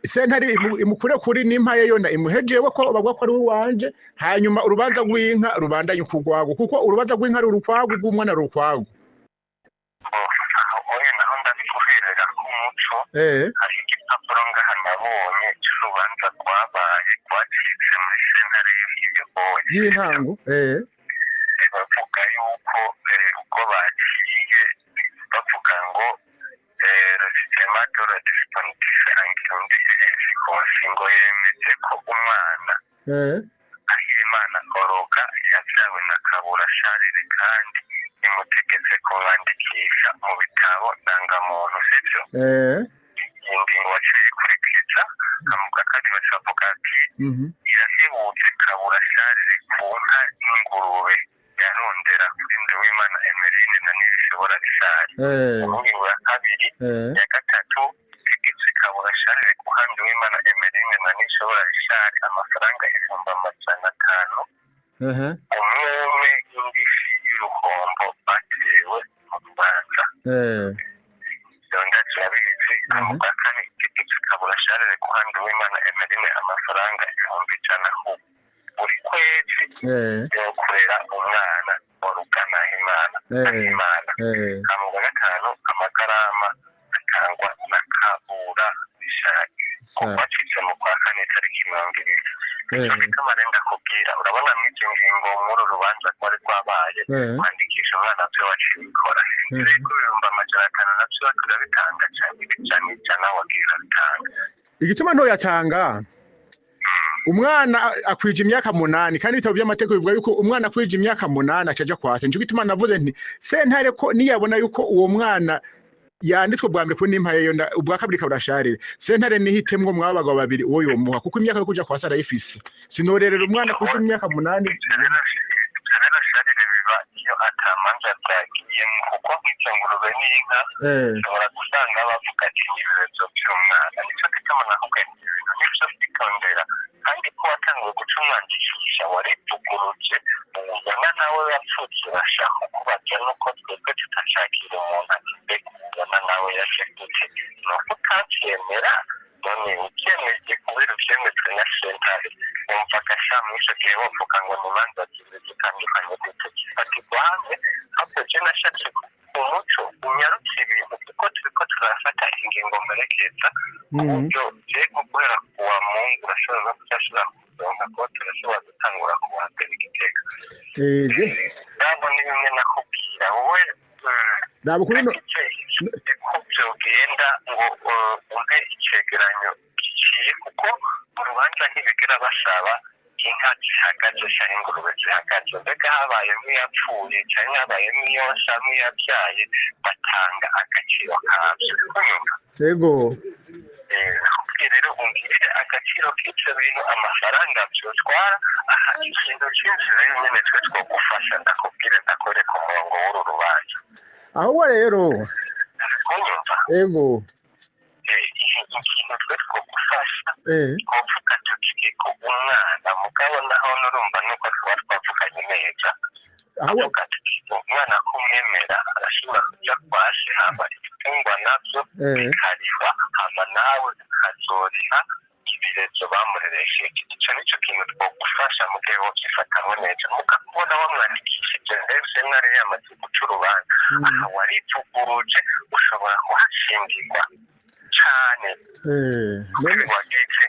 sentare imukure kuri n'impaye yona imuhejewe ko bagwa ko ari wanje hanyuma urubanza rw'inka rubandanye kugwago kuko urubanza rw'inka ari urukwago rw'umwana ari urukwago oya naho ndabikuherera ku muco hari igipapuro ngaha nabonye cy'urubanza rwabaye rwacitse muri sentare y'intango bavuga yuko uko baciye bavuga ngo sistema de la disponibilité angirundi ngo yemeje ko umwana ahimana oroga yabyawe na Kabura Charles kandi imutegetse kumwandikisha mu bitabo ndangamuntu sibyo iyi ngingo waciye ikurikiza kamuga kandi bacavuga ati irahebuje Kabura Charles ku nka n'ingurube yarondera kuri Nduwimana Emeline na Nirishobora Richard ingingo ya kabiri ya gatatu itegetse Kabura Charles guha Nduwimana Emeline na Nirishobora Richard amafaranga 500,000 umwe indishyi y'uruhombo batewe mu rubanza yonda turabizi kamuga kandi itegetse Kabura Charles guha Nduwimana Emeline amafaranga 100,000 buri kwezi yo kurera umwana warugana Imana kamuga gatanu amagarama atangwa na Kabura Richard kubacitse mu kwa kane tariki 20 bituma renda kubwira urabona mw'icyo ngingo muri rubanza kwari rwabaye kwandikisha umwana byo waciye ikora ariko ibihumbi 500 nabyo turabitanga cyane wagira bitanga igituma nto yatanga umwana akwije imyaka 8 kandi bitabo by'amategeko bivuga yuko umwana akwije imyaka 8 acaja kwase nje gituma navuze nti sentare ko niyabona yuko uwo mwana yanditswe bwa mbere ko n'impaye yo ubwa kabiri Kabura Charles sentare nihitemwe mwabagwa babiri uwo yomuha kuko imyaka yo kuja kwasa arayifise sinorerera umwana kuko imyaka 8 biba iyo atamanza byagiyemo kuko nk'icyo ngurube n'inka ushobora gusanga bavuga ati ibibazo by'umwana nicyo gituma nakubwiye ibintu n'ibyo bitondera kandi ko watangiye guca umwandikisha waripfuguruje ubona nawe yapfutse urashaka kubaza nuko twebwe tutashakira umuntu mbega ubona nawe yashegutse nuko utabyemera none ubyemeye kubera ubyemejwe na sentare wumva agashamu icyo gihe bavuga ngo nimanza zitandukanye ndetse zifatirwa hamwe ahubwo je nashatse umuco unyarutse ibintu kuko turiko turafata ingingo mperekeza ku buryo rero guhera kuwa Mungu urashobora no kudashobora kuronka ko turashobora gutangura kuwa mbere igitega ntabwo ni bimwe nakubwira wowe ntabwo kuri no byogenda ngo umpe icegeranyo giciye kuko urubanza ntibigera basaba inka zihagaze cyangwa ingurube zihagaze mbega habayemo iyapfuye cyangwa habayemo iyonsa n'iyabyaye batanga agaciro kabyo yego nakubwiye rero umbwirire agaciro k'ibyo bintu amafaranga byotwara aha ikintu cy'inzira yonyine twe twogufasha ndakubwire ndakoreka umurongo w'uru rubanza ahubwo rero yego ikintu twe twogufasha twovuga tugiye ko umwana mugabo naho nurumva nuko twavuganye neza avuga tuti umwana kumwemera arashobora kujya kwashe hama ibitungwa nabyo bikariha hama nawe ukazoriha ibirezo bamureresheje icyo nicyo kintu twogufasha mu gihe wobyifatamo neza mukakubona wamwandikishije ndetse nari yamaze guca urubanza aha waripfuguruje ushobora kuhashingirwa cyane wageze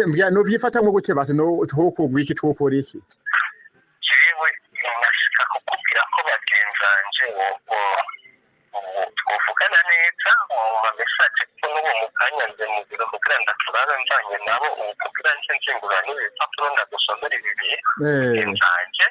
mbya no byifata nko gute base no twokugwa iki twokora iki jewe nashaka kukubwira ko bagenzanje twovugana neza mu message ko n'uwo mukanya nze mu biro kugira ndaturane njanye nabo kugira nshingura n'ibipapuro ndagusomera ibibiye genzanje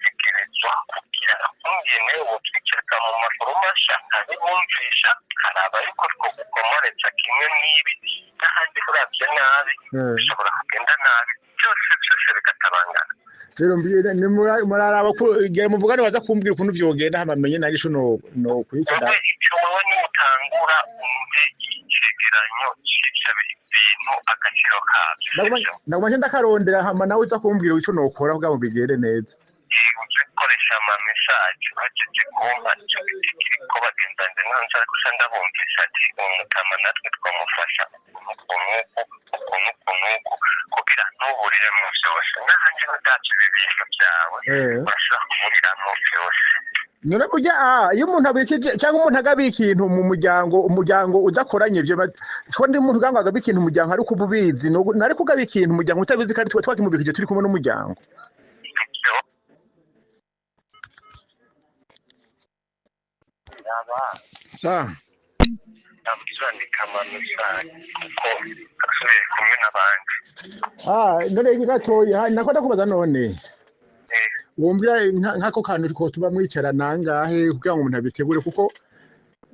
bigerezwa kugira umwene wotwikirika mu makuru masha abimumvisha karaba yuko twogukomoretsa kimwe n'ibi n'ahandi kurabye nabi bishobora kugenda nabi byose bigatabangana rero mbwira ni muraraba ko igihe muvugane waza kumbwira ukuntu byogenda hamamenye nagisho no kwicara icyo wowe ni utangura umve icegeranyo cy'ibyo bintu agaciro kabyo ndaguma nje ndakarondera hama nawe uza kumbwira ico nokora kugira ngo bigere neza gukoresha ama message bagiye kumva ko bagendanze nkanza gusa ndabumvise ati umutama natwe twamufasha kugira n'uburire mu byose n'ahandi n'ubwacu ibintu byawe bashobora kuburiramo byose none burya iyo umuntu abikije cyangwa umuntu agabiye ikintu mu umuryango udakoranye ibyo ko ndi umuntu uganga agabiye ikintu umuryango ariko ububizi nari kugabiye ikintu umuryango utabizi kandi twakimubikije turi kumwe n'umuryango sa ndandika amamesa kuko asubiye kumwe n'abandi none gatoya nako ndakubaza none wumvira nkako kantu ko tuba mwicara nangahe kugira ngo umuntu abitegure kuko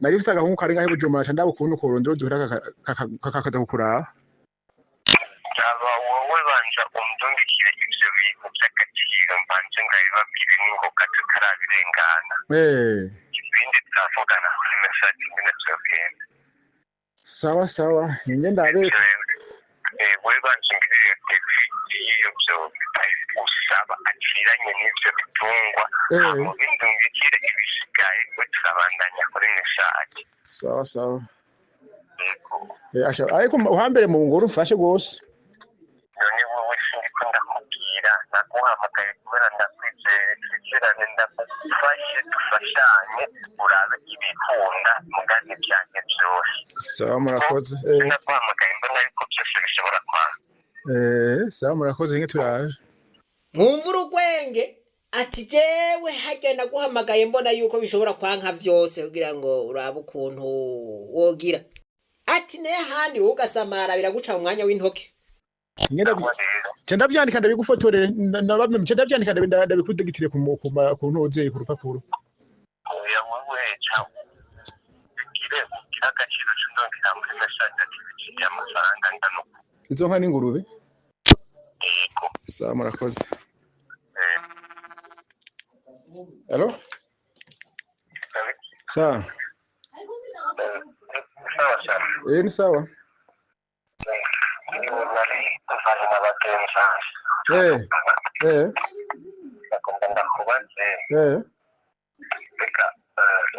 nari bisaga nko kari ngahe bujuma cha ndabukuntu ko rondero duhera kakakaza kukuraba yaba wowe banja umdungikire ivyo bintu by'agaciro mbanje ngabibabwire n'ingo gato karabirengana ibindi twavugana kuri message nyine cyogenda sawa ninge ndabe wowe banje ngiriye iyo byo usaba akiranye n'ibyo bitungwa mu bindungikire ibisigaye turabandanya kuri message sawa ariko uhambere mu ngoro ufashe gose none wowe sindiko ndakubwira naguhamagaye kubera ndakwizeye twizerane ndagufashe dufashanye urabe ibikunda mugazi byanjye byose sawa murakoze naguhamagaye mbona ariko byose bishobora kwanga sawa murakoze nke turaje mwumva urugwenge ati jewe hagenda guhamagaye mbona yuko bishobora kwanka vyose kugira ngo urabe ukuntu wogira ati ne handi ugasamara biraguca mu mwanya w'intoke Cenda byandika ndabigufotorere nabamwe cenda byandika ndabikudegitire ku ntoze ku rupapuro oya wowe cyangwa kire agaciro cy'ndongera muri message ati amafaranga ngano izo nka n'ingurube yego sawa murakoze Allo sawa ni sawa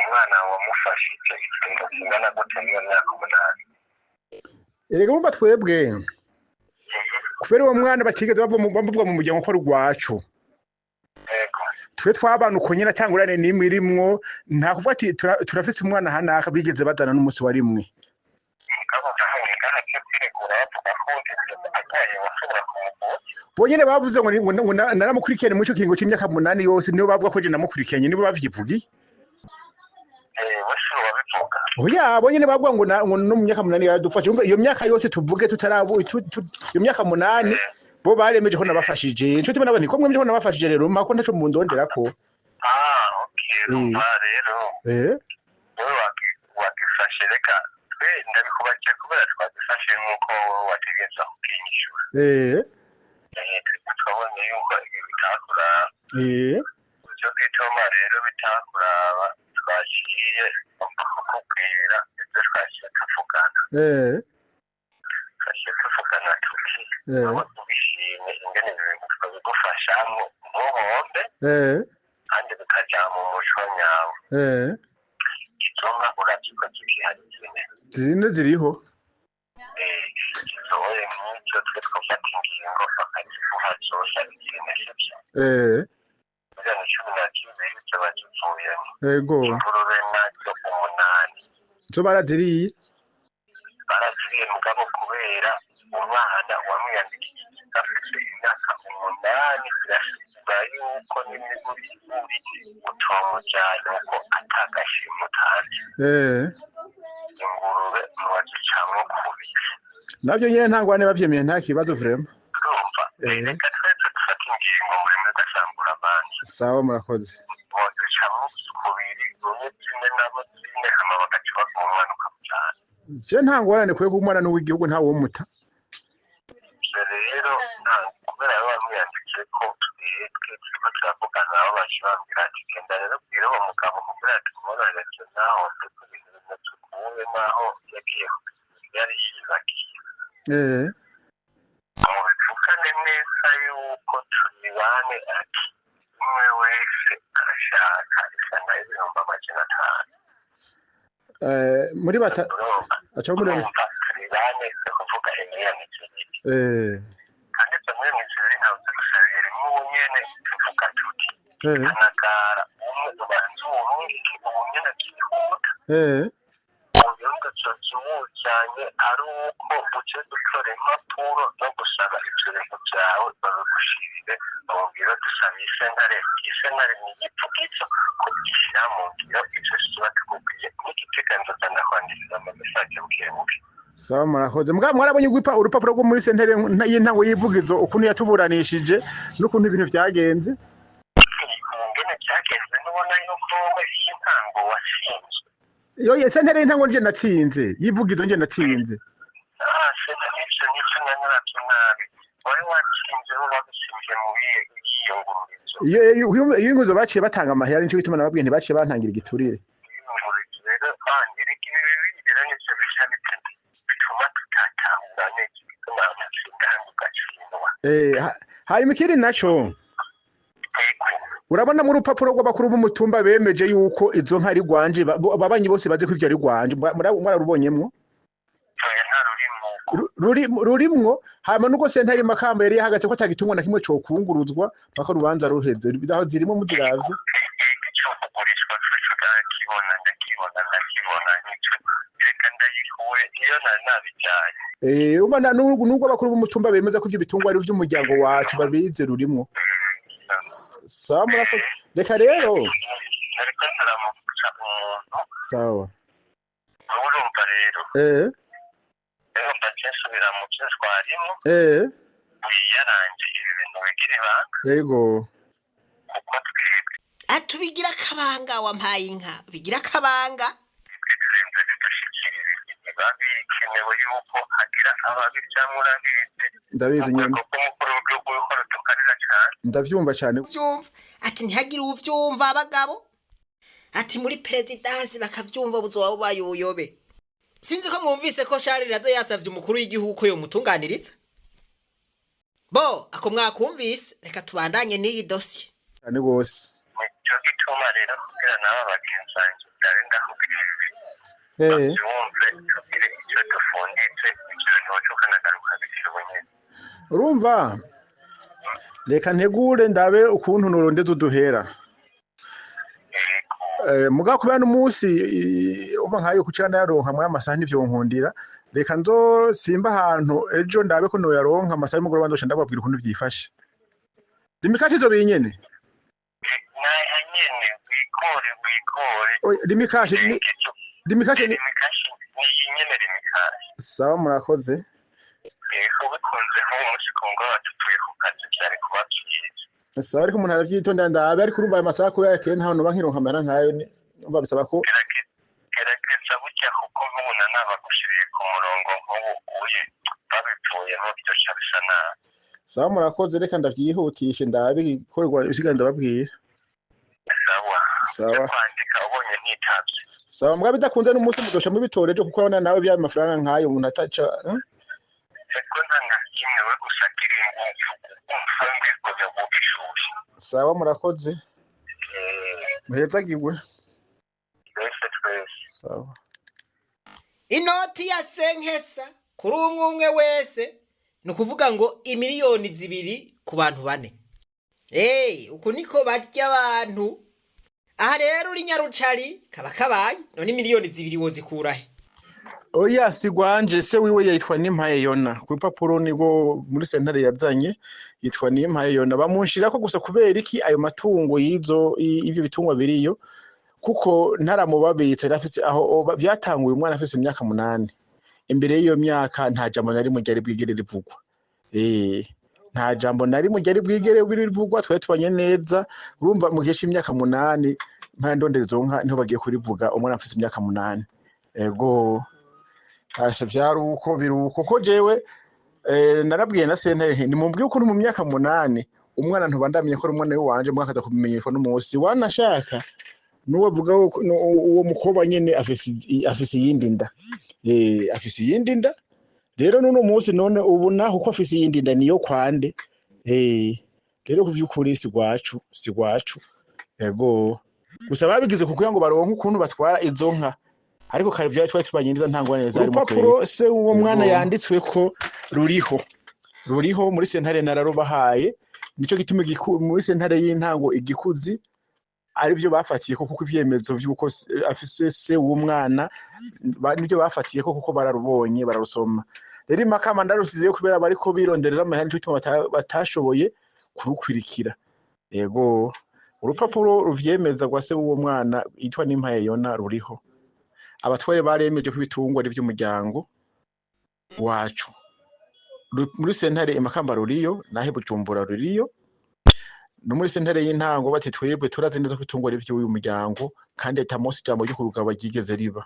umwana wamufashije ikintu kingana gute niyo myaka 8 erega mumba twebwe kubera uwo mwana batigeze bavuga mu muryango ko rwacu twe twabana uko nyina cyangurane nimwe irimwo nta kuvuga ati turafite umwana hanaka bigeze badana n'umunsi wa rimwe bonyene bavuze ngo naramukurikirane mu cyo kingo cy'imyaka 8 yose niyo bavuga ko je namukurikiranye nibo bavyivugi oya bonyene bavuga ngo no mu myaka 8 yaradufashe iyo myaka yose tuvuge tutarabu iyo myaka 8 bo baremeje ko nabafashije cyo tubona bani ko mwemje ko nabafashije rero mako ntaco mu ndondera ko okay rero wakifashe reka twe ndabikubaje kubera twagifashe nkuko wategeza kukinyishura twabonye yuko ibi bitakura cyo gitoma rero bitakuraba twashiye kukubwira ibyo twashiye tuvugana twashiye tuvugana tuti abo tubishimye ingene ibintu twabigufashamo ntuhombe kandi bikaja mu muco nyawo gituma urakiko kihari zine ziriho zoe n'icyo twe twafata ingingo bakazifuha zose izine sibyo ijana 12 icyo bagipfuyemo yego ingurube nazo 8 zo baraziriye mugabo kubera umwana wamwiyandikiye afite imyaka 8 birashoboka yuko n'imiguri utomujyanye uko atagashima utazi ingurube muwazicamwo kubiri nabyo nyine ntangwane bavyemeye nta kibazo vrema urumva reka twese dufata ingingo muri mugasambura abandi sawa murakoze muwazicamwo kubiri rumwe zine nabo zine hama bagaciba ku mwana ukamujyana je ntangwane kwe kumwana n'uw'igihugu nta wo muta rero kubera bamwiyandikiye ko twebwe turiko turavugana aho bashibambira ati genda rero bwira uwo mugabo kubera tumubonanetse naho ndetse ibintu bimutukuwe naho yagiye yari yibagiye mubivugane neza yuko tubibane ati umwe muri bata acha muri bane kuvuga miliyoni zibiri kandi izo miliyoni zibiri ntabwo zigusabira nk'ubunyene tuvuga tuti anagara umwe ubanza uburundi ubunyene byihuta uburundi cyane ari uko uce dukora impapuro no gusaba ibyo bintu byawe babigushirire babwira dusaba isentare ni igipfukizo ko gishyira mu ngiro icyo kiba tukubwiye n'igiteganyo cyanakwandikira mu mesaje bukebuke. Sawa murakoze mwarabonye urupapuro rwo muri sentere y'intango yivugizo ukuntu yatuburanishije n'ukuntu ibintu byagenze ngene byagenze nubona yuko iyi ntango washinzwe yo sentere y'intango nje natsinze yivugizo nje natsinze sentere n'icyo nanyuratse nabi wari watsinze wabishinje mu yiyungururizo iyo inguzo baciye batanga amahera nicyo bituma nababwiye ntibaciye bantangira igiturire rero bandire ibi rero nicyo bishabitse bituma tutatahura neza bituma amatsinda ugacindwa hanyuma ikindi naco urabona mu rupapuro rw'abakuru b'umutumba bemeje yuko izo nka ari gwanje babanyi bose baze ko ivyo ari gwanje mwararubonyemwo rurimwo hama nuko sentare makamba yari yahagaze ko atagitungwa na kimwe cyo kunguruzwa paka rubanza ruheze aho zirimo muziravye ubona nubwo abakuru b'umutumba bemeza ko ivyo bitungwa ari vy'umuryango wacu babize rurimwo sawa murakoze reka rero sawa urumva rero nsubira mu cyo twarimo yaranje ibi bintu bigira ibanga yego kuko twebwe atubigira akabanga wampaye inka bigira akabanga twebwe dushikira ibintu babikenewe yuko hagira ababijyamo urabizi ndabizi nyine umukuru w'igihugu w'ikora tukarira cyane ndavyumva cyane ati ntihagire uvyumva abagabo ati muri perezidansi bakavyumva buzoba bayuyobe sinzi ko mwumvise ko Charles Razo yasavye umukuru w'igihugu ko yomutunganiriza bo ako mwakumvise reka tubandanye n'iyi dossier cyane gose cyo gituma rero kugira nabo bagenzanje ndarenga kugira yumve kugira icyo dufunditse icyo ntoco kanagaruka bikirubonye urumva reka ntegure ndabe ukuntu nurondeze uduhera muga kubana umunsi uba nkayo kucana yaronka mu amasaha n'ivyo nkundira reka nzo simba ahantu ejo ndabe ko no yaronka amasaha y'umugoroba ndosha ndababwira ukuntu vyifashe limikashi zo binyene nyene wikore limikashi ni nyene limikashi sawa murakoze ubikunze nk'umunsi kongo batutuye ku kazi byari kuba byiza sawa ariko umuntu aravyitonda ndabe ariko urumva amasaha ko yakeye nta hantu bankironka amera nkayo umva bisaba ko gerageza burya kuko nk'ubona nabagushiriye ku murongo nk'ubu uye babipfuyeho byosha bisa nabi sawa murakoze reka ndavyihutishe ndabe ikorwa isigaye ndababwira sawa kwandika ubonye ntitavye sawa mbwa bidakunze n'umunsi mudosha mubitoreje kuko abona nawe bya mafaranga nkayo umuntu ataca eko ntanga kimwe we gusakira ingufu umfunge kuja kubishusha sawa murakoze muhezagirwe twese sawa inoti ya senkesa kuri umwe wese nukuvuga ngo imiliyoni 2 ku bantu 4 uku niko barya abantu aha rero uri nyarucari kaba kabaye none miliyoni 2 wozikurahe oya sigwanje se wiwe yitwa Nimpaye Yona ku rupapuro nigo muri sentare yazanye yitwa Nimpaye Yona bamunshira ko gusa kubera iki ayo matungo ivyo bitungwa biriyo kuko ntaramubabitse rafise aho byatanguye umwana afise imyaka 8 imbere y'iyo myaka nta jambo nari mu ryari bwigere rivugwa nta jambo nari mu ryari bwigere rivugwa twe tubanye neza urumva mu gihe cy'imyaka 8 mpandondezo nka niho bagiye kurivuga umwana afise imyaka 8 ego asha vyaruko biruko ko jewe narabwiye na sentare ni mumbwiye ukuntu mu myaka 8 umwana ntubandamiye ko umwana we wanje mwakaza kubimenyeshwa n'umunsi wanashaka nuwo vuga uwo mukoba nyene afise yindi nda afise yindi nda rero nuno munsi none ubu naho uko afise yindi nda niyo kwande rero kuvyukuri sigwacu ego gusa babigize kuko ngo baronka ukuntu batwara izo nka ariko kare vyari twari tubanye neza nta ngwane zari mu kwezi urupapuro se uwo mwana yanditswe ko ruriho muri sentare nararubahaye nico gituma muri sentare y'intango igikuzi ari byo bafatiye ko kuko ivyemezo vy'uko afise se w'umwana nibyo bafatiye ko kuko bararubonye bararusoma rero imakama ndarusizeyo kubera bariko bironderera amahera nico gituma batashoboye kurukwirikira yego urupapuro ruvyemeza gwa se w'uwo mwana yitwa Nimpaye Yona ruriho abatware baremeje ko ibitungwa ari vy'umuryango wacu muri sentare imakamba ruriyo nahe Bujumbura ruriyo no muri sentare y'intango bati twebwe turazi neza ko itungwa ari vy'uyu muryango kandi atamosi jambo ryo kurugaba ryigeze riba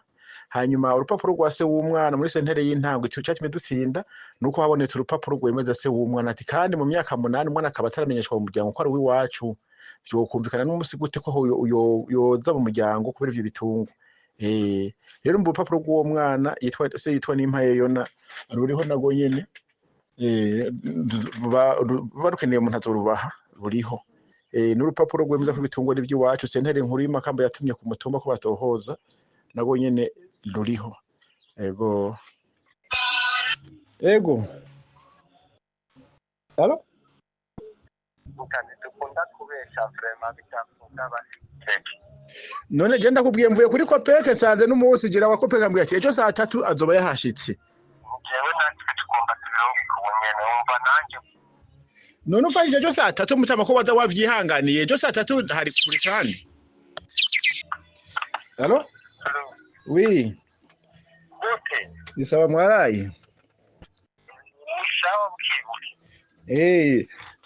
hanyuma urupapuro rwa se w'umwana muri sentare y'intango ico cyatime dutsinda nuko habonetse urupapuro rwemeza se w'umwana ati kandi mu myaka 8 umwana akaba ataramenyeshwa mu muryango ko ari wiwacu byo kumvikana n'umusi gute ko yoza mu muryango kubera ivyo bitungwa rero mu rupapuro rw'uwo mwana yitwa Nimpaye Yona ruriho nago nyene barukeneye umuntu azorubaha ruriho n'urupapuro rwemeza ko ibitungwa ari vy'iwacu sentare nkuru y'Imakamba yatumye ku mutumba ko batohoza nago nyene ruriho ego Allo kandi dukunda kubesha vraiment bitavuga basike none je ndakubwiye mvuye kuri Kopeke sanze n'umunsi gira wa Kopeke ambwiye ati ejo saa 3 azoba yahashitse jewe natwe tugomba tubironke kubonyene umva nanje none ufashije ejo saa 3 mutama ko baza wavyihanganiye ejo saa 3 hari kuri cyane Allo Oui Bisaba mwarayi Mushawa bukibuki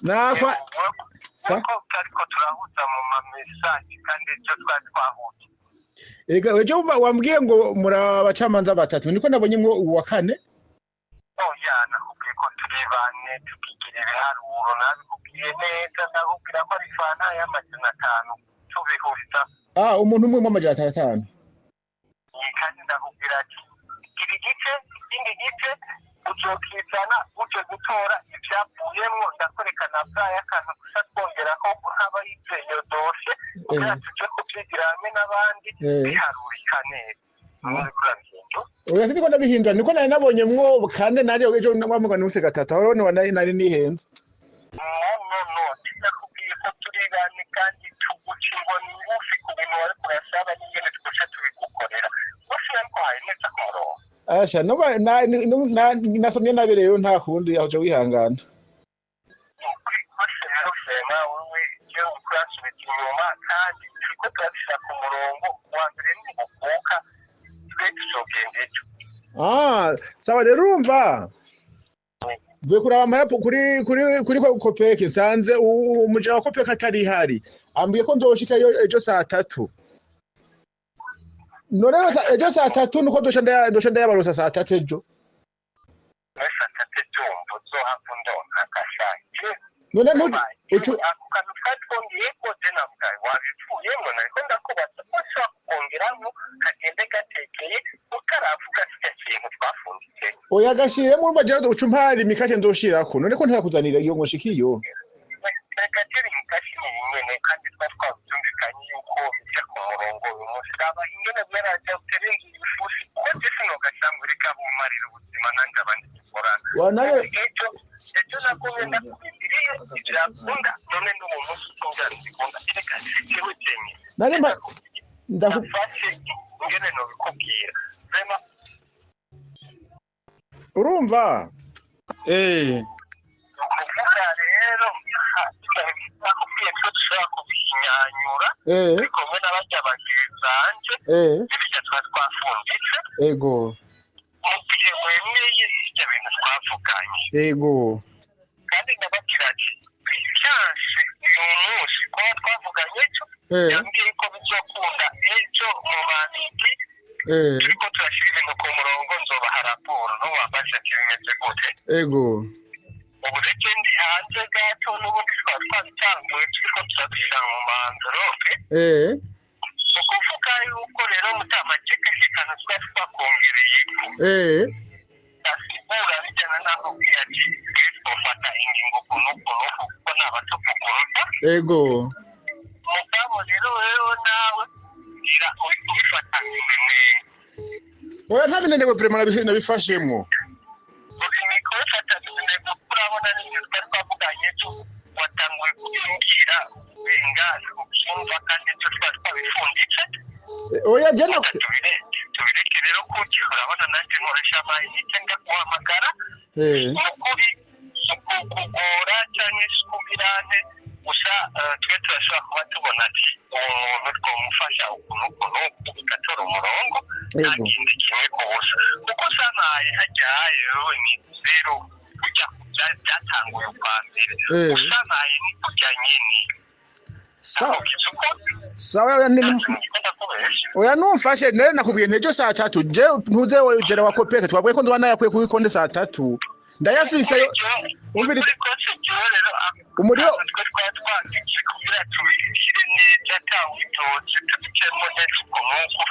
nakwa ko turahuza mu message kandi cyo twahuza ejo wambwiye ngo murabacamanza batatu niko nabonye mwo uwa kane nakubwiye ko turi bane tukigira ibiharuro nabikubwiye neza ndakubwira ko ari fana y'amajana 5 tubihuriza umuntu umwe mu amajana 5 kandi ndakubwira ati iri gice ikindi gice uzokizana uje gutora ivyavuyemwo ndakwerekana bwaya kantu gusa twongera ko haba yizeye doshe kugira tuje kubyigira hamwe n'abandi biharurika neza muri kurabyo oya siko ndabihindura niko nari nabonye mwo kandi nari ejo namwamuga n'use gatatu aho nari nihenze no ndakubwiye ko turi bane kandi tugucirwa n'ingufi ku bintu wari kurasaba n'ingene twose tubigukorera bose ariko hari neza ku murongo Asha nasomye nabereyo nta kundi aho je wihangana sawa rero urumva Vuye kuraba amarapo kuri Kopeke sanze umujira wa Kopeke atari hari ambwiye ko nzoshika ejo saa 3 none ejo saa 3 nuko dosha ndayabarosa saa 3 ejo none ucu akukanu twatwongeye ko tena mkai wabipfuye ngo nariko ndakubaza ko shakongeramo kagende gatekeye ukaravuga kintu twafunditse oya gashiremo urumva ucu mpari mikate ndoshirako none ko ntakuzanira iyo ngoshikiyo sekateri mikashi ni nyene kandi twavyumvikanye yuko bya ku murongo umusaba ingene bwaraje uterenga ibifushi ko gisino gashangurika bumarira ubuzima nanje abandi gikorana wanaye ejo nakubenda kubindiriye ibyakunda none n'umuntu utungana ikunda reka cyewe cyenye naremba ndafashe ingene no bikubwira rema urumva kuvuga rero nakubwiye ko dushobora kubihinyanyura bikomwe n'abajya bagizanje ibijya twafunditse ego mugihe wemeye ibyo bintu twavuganye ego kandi ndababwira ati byanshe uyu munsi ko twavuganye cyo yambwiye ko bizokunda ejo mu maniki turiko turashira ibintu ku murongo nzobaha raporo n'uwambaje ati bimeze gute ego ubu reke ndi hanze gato n'ubundi twabitanguye turiko turabishyira mu manzorope ukuvuga yuko rero mutamageka shekana twakongereye asigura bijyana n'aho bwira ati twofata ingingo kunuko kuko n'abatukukuruta ego mugabo rero nawe gira ubifata nk'imene oya nta binenegwe vraiment nabifashemwo imikosi atabinego urabona n'ibyo twavuganye cyo watanguye kubimbwira ubenga ubyumva kandi cyo twabifunditse oya jana tubireke rero kuki urabona nanjye nkoresha amayinite njya guhamagara n'ukuri kugora cyangwa se kubirane gusa twe turashobora kuba tubona ati uwo muntu twamufasha ukuntu bigatora umurongo nta kindi kimwe ku busa kuko usanaye hajyaye ni zero kujya byatanguye kwa mbere usanaye ni kujya nyine sawa oya numfashe nere nakubwiye ntejo saa 3 je ntuze ugera wa kopeke twabwiye ko ndwana yakwiye kubikonde saa 3 ndayafise yo umvira umuriyo twatwanditse kugira tubirire neza tawitoze tubicemo neza ukuntu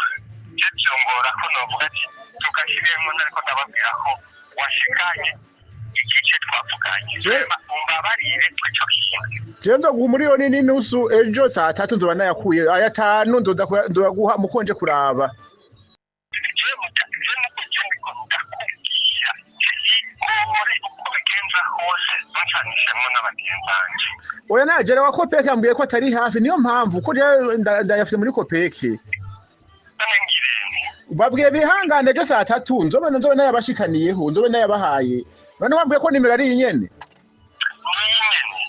byongora ko novuga ati tugashyiremo nariko ndababwira ko washikanye igice twavuganye umbabarire twicyo kintu Jenzo umuriyoni n'inusu ejo saa 3 nzoba nayakuye aya 5 ndodaguha mukonje kuraba oya najera wa kopeke ambuye ko atari hafi niyo mpamvu ko ndayafite muri kopeke babwiye bihangane ejo saa 3 nzobe nayabashikaniyeho nzobe nayabahaye none wambuye ko nimero ari inyene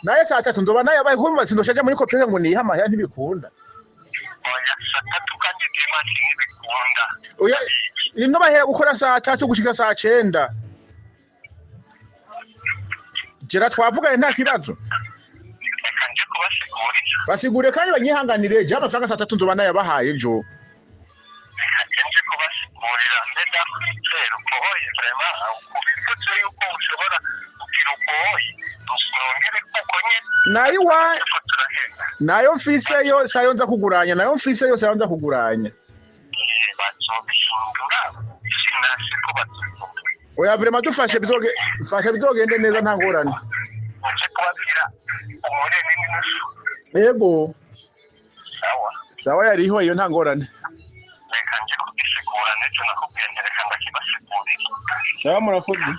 naye saa 3 nzoba nayabaye kumva sindoshaje muri kopeke ngo nihama ya ntibikunda oya saa 3 kandi dema ntibikunda oya rimwe bahera gukora saa 3 gushika saa 9 jera twavuganye nta kibazo kanje kubasigurira basigure kandi banyihanganire je amafaranga saa 3 nzoba nayabahaye ejo kanje kubasigurira ndenda kwitera ukoye vraiment kubifutse yuko ushobora kugira ukoye usongere kuko nye nayo mfise yo sayo nza kuguranya nayo mfise yo sayo nza kuguranya bazobishindura sinasi ko bazobishindura oya vraiment dufashe bizogende neza nta ngorane uje kubabwira umurene n'inusu yego sawa yariho iyo nta ngorane reka nje kugisigura ndetse nakubwiye ntereka ndakibasigurira sawa murakoze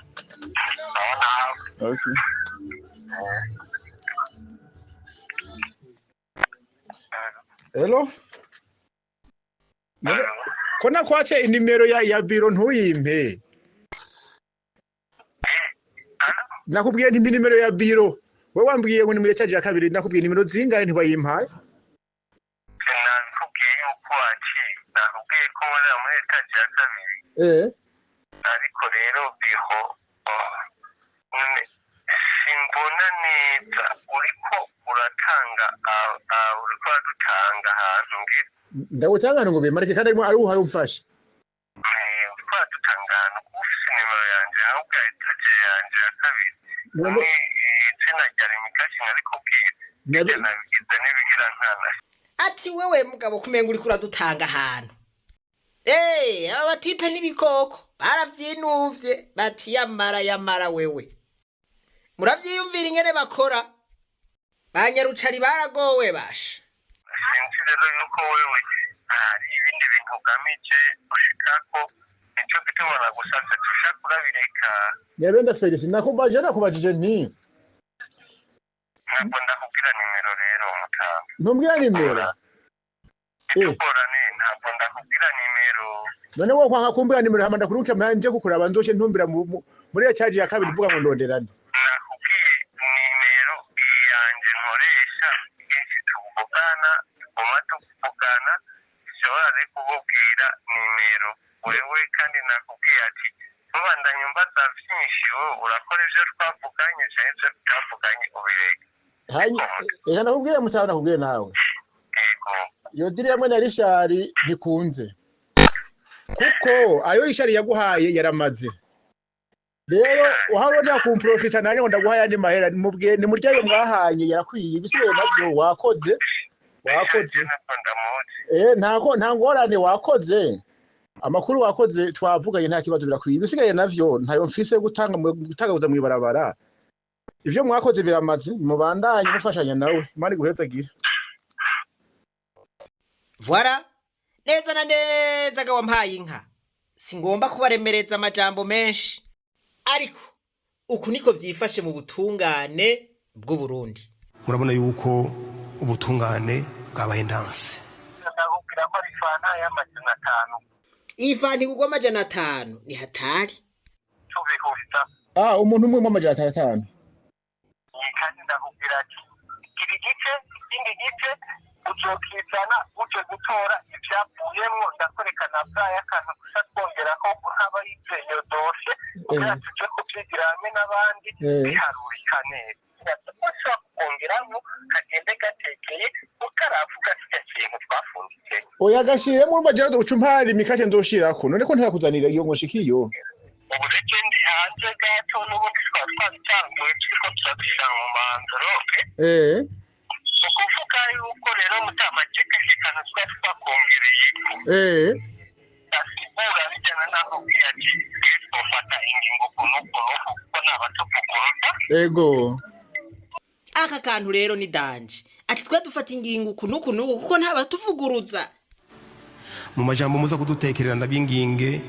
sawa nawe okay hello kona kwache inimero ya biro ntuyimpe nakubwiye nti nimero ya biro we wambwiye ngo nimero cyaje ya kabiri nakubwiye nimero zingahe ntiwayimpaye nakubwiye yuko waci nakubwiye ko wari muri cyaje ya kabiri ariko rero biho simbona neza uriko uratanga uriko uradutanga ahantu nge ndagutanga ngo bimarike kandi ari uhaye umfashe uriko uradutanga ahantu ufise nimero yanje ahubwo itaje yanje ya kabiri izina rya Remikashi narikubwiye nabigize n'ibigira nkana ati wewe mugabo kumenga uriko uradutanga ahantu aba batipe n'ibikoko baravyinuvye bati yamara wewe muravyiyumvira ingene bakora banyarucari baragowe basha sinzi rero yuko wewe hari ibindi bintu ugamije ushikako nico gituma nagusavye tusha kurabireka nyabenda Felix nakubajije nti ntabwo ndakubwira nimero rero mutamba ntumbwira nimero ntabwo ndakubwira nimero none wo kwanga kumbwira nimero hama ndakuruke manje kukuraba ndoshe ntumbira muri ya charge ya kabiri vuga ngo ndonderane nakubwiye nimero yanje nkoresha kenshi tuvugana tuvugana ishobora rero kububwira nimero wewe kandi nakubwiye ati mubandanye mbaza vyinshi urakora ivyo twavuganye canke ivyo tutavuganye ubireke eka nakubwiye mutaba nakubwiye nawe iyo diri hamwe na Rishari ntikunze kuko ayo Rishari yaguhaye yaramaze rero uhabona kumprofita nanye ngo ndaguhaye andi mahera nimubwiye ni muryayo mwahanye yarakwiye ibisibe navyo wakoze nta ngorane wakoze amakuru wakoze twavuganye nta kibazo birakwiye ibisigaye navyo ntayo mfise gutanga mwibarabara ivyo mwakoze biramaze mubandanye mufashanya nawe Imana iguhezagira Voilà neza na neza ga wampaye inka singomba kubaremereza amajambo menshi, ariko uku niko vyifashe mu butungane bw'u Burundi. Murabona yuko ubutungane bwabaye ndanse. Ndakubwira ko ari fanta y'amajana 5. Iyi fanta igurwa amajana 5 ni hatari. Tubihuriza. Umuntu umwe mu amajana 5. Kandi ndakubwira ati iri gice ikindi gice uzokizana uje gutora ivyavuyemwo ndakorekana bwaya akantu gusa twongeraho haba yizeye doshe kugira tuje kuvyigira hamwe n'abandi biharurika neza. Ndashobora kongeramo kagende gatekeye utaravuga kiriya kintu twafunditse. Oya gashiremo urumva uca umpari imikate ndoshirako none ko ntakuzanira iyo ngo nshikiyo. Ubu reke ndi hanze gato n'ubundi twari twabitanguye turiko turabishira mu manvelope. Ukuvuga yuko rero mutamajekashekana twari twakongereyeko. Asigura bijyana n'aho ati twofata ingingo kunuko kuko nabatuvuguruza. Ego. Aka kantu rero ni danje. Ati twe dufata ingingo kunuko kuko ntabatuvuguruza. Mu majambo muza kudutekerera nabinginge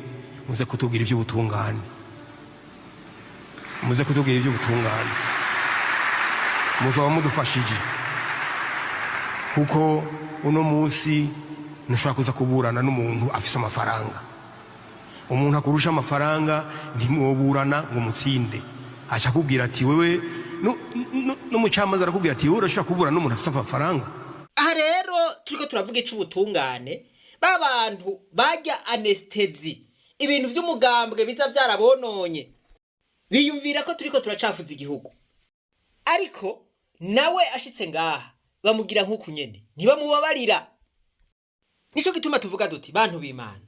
muze kutubwira ivy'ubutungane. Muze kutubwira ivy'ubutungane. Muze mudufashije. Kuko uno munsi ntushobora kuza kuburana n'umuntu afise amafaranga. Umuntu akurusha amafaranga ntimwoburana ngo mutsinde. Acha kubwira ati wewe no mucamanza arakubwira ati wowe urashobora kuburana n'umuntu afise amafaranga. Aha rero turiko turavuga ic'ubutungane babantu bajya anestezi ibintu vy'umugambwe biza vyarabononye biyumvira ko turiko turacafuza igihugu, ariko nawe ashitse ngaha bamugira nk'uku nyene ntibamubabarira. Nico gituma tuvuga duti bantu b'Imana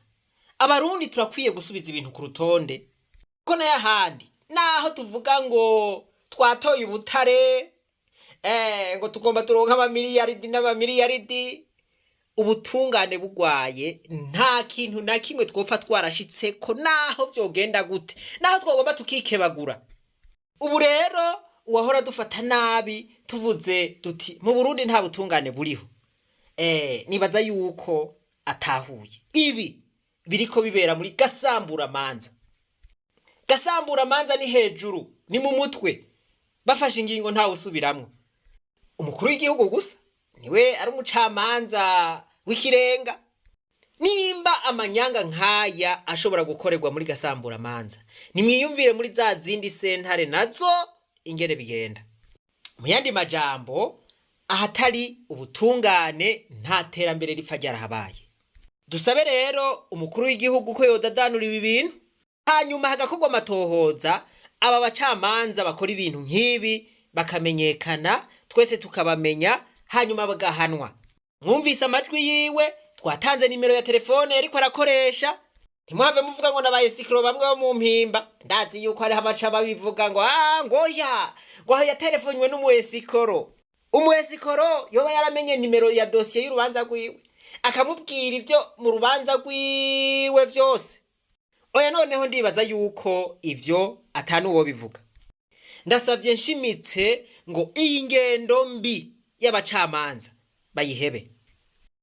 abarundi turakwiye gusubiza ibintu ku rutonde ko nayo ahandi naho tuvuga ngo twatoye ubutare ngo tugomba turonka amamiliyaridi n'amamiliyaridi, ubutungane bugwaye nta kintu na kimwe twofa twarashitseko naho vyogenda gute, naho twagomba tukikebagura. Ubu rero uwahora dufata nabi tuvuze duti mu Burundi nta butungane buriho, nibaza yuko atahuye. Ibi biriko bibera muri gasambura manza. Gasambura manza ni hejuru, ni mu mutwe. Bafashe ingingo ntawe usubiramwo. Umukuru w'igihugu gusa niwe ari umucamanza w'ikirenga. Nimba amanyanga nkaya ashobora gukorerwa muri gasambura manza, nimwiyumvire muri za zindi sentare nazo ingene bigenda. Mu yandi majambo ahatari ubutungane nta terambere ripfa ryarahabaye. Dusabe rero umukuru w'igihugu ko yodadanura ibi bintu, hanyuma hagakorwa amatohoza, aba bacamanza bakora ibintu nk'ibi bakamenyekana, twese tukabamenya, hanyuma bagahanwa. Mwumvise amajwi yiwe, twatanze nimero ya telefone ariko arakoresha. Ntimwave muvuga ngo nabayesikiro bamwe bo mu mpimba. Ndazi yuko ari abaca babivuga ngo ngoya ngo ya telefonywe n'umuyesikoro. Umuyesikoro yoba yaramenye nimero ya dossier y'urubanza rwiwe, akamubwira ivyo mu rubanza rwiwe vyose. Oya noneho ndibaza yuko ivyo atanu wo bivuga. Ndasavye nshimitse ngo iyi ngendo mbi y'abacamanza bayihebe.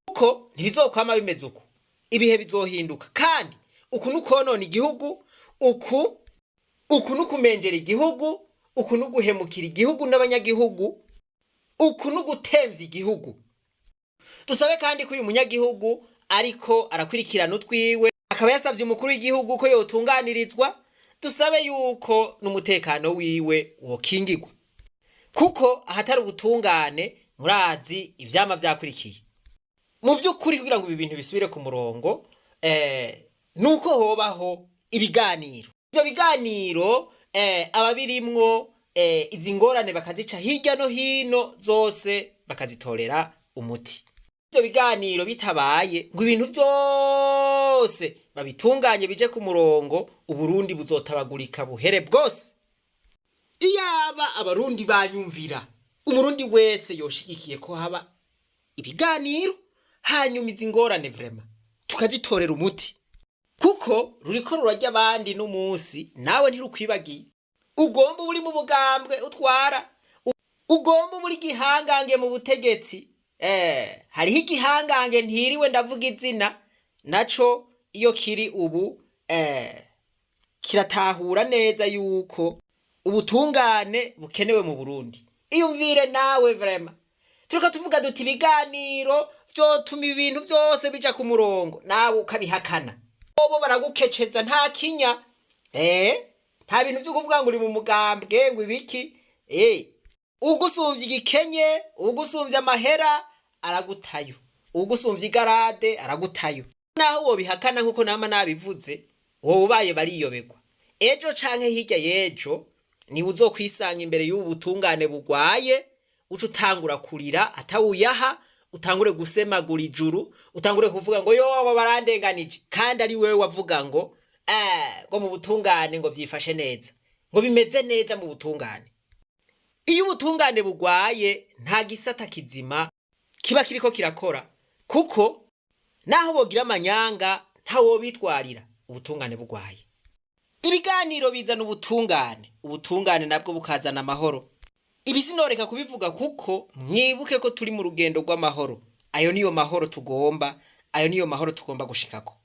Uko ntibizokwama bimeze uko. Ibihe bizohinduka kandi uku nukonona igihugu, uku nukumenjera igihugu, uku nuguhemukira igihugu n'abanyagihugu, uku nugutemvya igihugu. Dusabe kandi ko uyu munyagihugu ariko arakurikirana utwiwe, akaba yasavye umukuru w'igihugu ko yotunganirizwa. Dusabe yuko n'umutekano wiwe wokingirwa, kuko ahatari ubutungane murazi ivyama vyakurikiye. Mu vy'ukuri kugira ngo ibi bintu bisubire ku murongo, nuko hobaho ibiganiro. Ivyo biganiro ababirimwo izi ngorane bakazica hirya no hino zose bakazitorera umuti. Ivyo biganiro bitabaye ngo ibintu vyose babitunganye bije ku murongo, Uburundi buzotabagurika buhere bwose. Iyaba abarundi banyumvira, umurundi wese yoshigikiye ko haba ibiganiro, hanyuma izi ngorane vrema tukazitorera umuti, kuko ruriko rurajya abandi n'umunsi nawe ntirukwibagiye. Ugomba uri mu mugambwe utwara, ugomba muri gihangange mu butegetsi, hariho igihangange ntiriwe ndavuga izina, naco iyo kiri ubu kiratahura neza yuko ubutungane bukenewe mu Burundi. Iyumvire nawe vrema turiko tuvuga duti ibiganiro vyotuma ibintu vyose bija ku murongo, nawe ukabihakana. Bobo baragukeceza nta kinya, nta bintu vyo kuvuga ngo uri mu mugambwe ngo ibiki. Ugusumvye igikenye, ugusumvye amahera aragutayo, ugusumvye igarade aragutayo. Naho wobihakana nkuko nama nabivuze, wowe ubaye bariyobegwa. Ejo canke hirya yejo ni uzokwisanga imbere y'ubu butungane bugwaye, uca utangura kurira atawuyaha, utangure gusemagura ijuru, utangure kuvuga ngo yo barandenganije, kandi ari wewe wavuga ngo mu butungane ngo vyifashe neza, ngo bimeze neza mu butungane. Iyo ubutungane bugwaye nta gisata kizima kiba kiriko kirakora, kuko naho bogira amanyanga ntawo bitwarira ubutungane bugwaye. Ibiganiro bizana ubutungane nabwo bukazana amahoro. Ibi sinoreka kubivuga kuko mwibuke ko turi mu rugendo rw'amahoro. Ayo niyo mahoro tugomba, ayo niyo mahoro tugomba gushikako.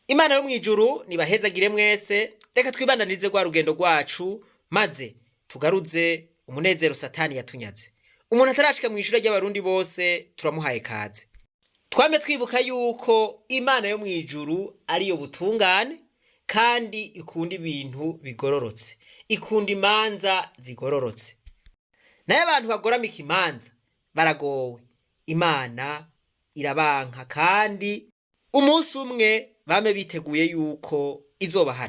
Imana yo mwijuru nibahezagire mwese, reka twibandanirize rwa rugendo rwacu maze tugaruze umunezero Satani yatunyaze. Umuntu atarashika mu ishure ry'abarundi bose turamuhaye kaze. Twame twibuka yuko Imana yo mwijuru ari yo butungane, kandi ikunda ibintu bigororotse, ikunda imanza zigororotse. Naye abantu bagoramika imanza baragowe, Imana irabanka, kandi umunsi umwe bame biteguye yuko izobahana.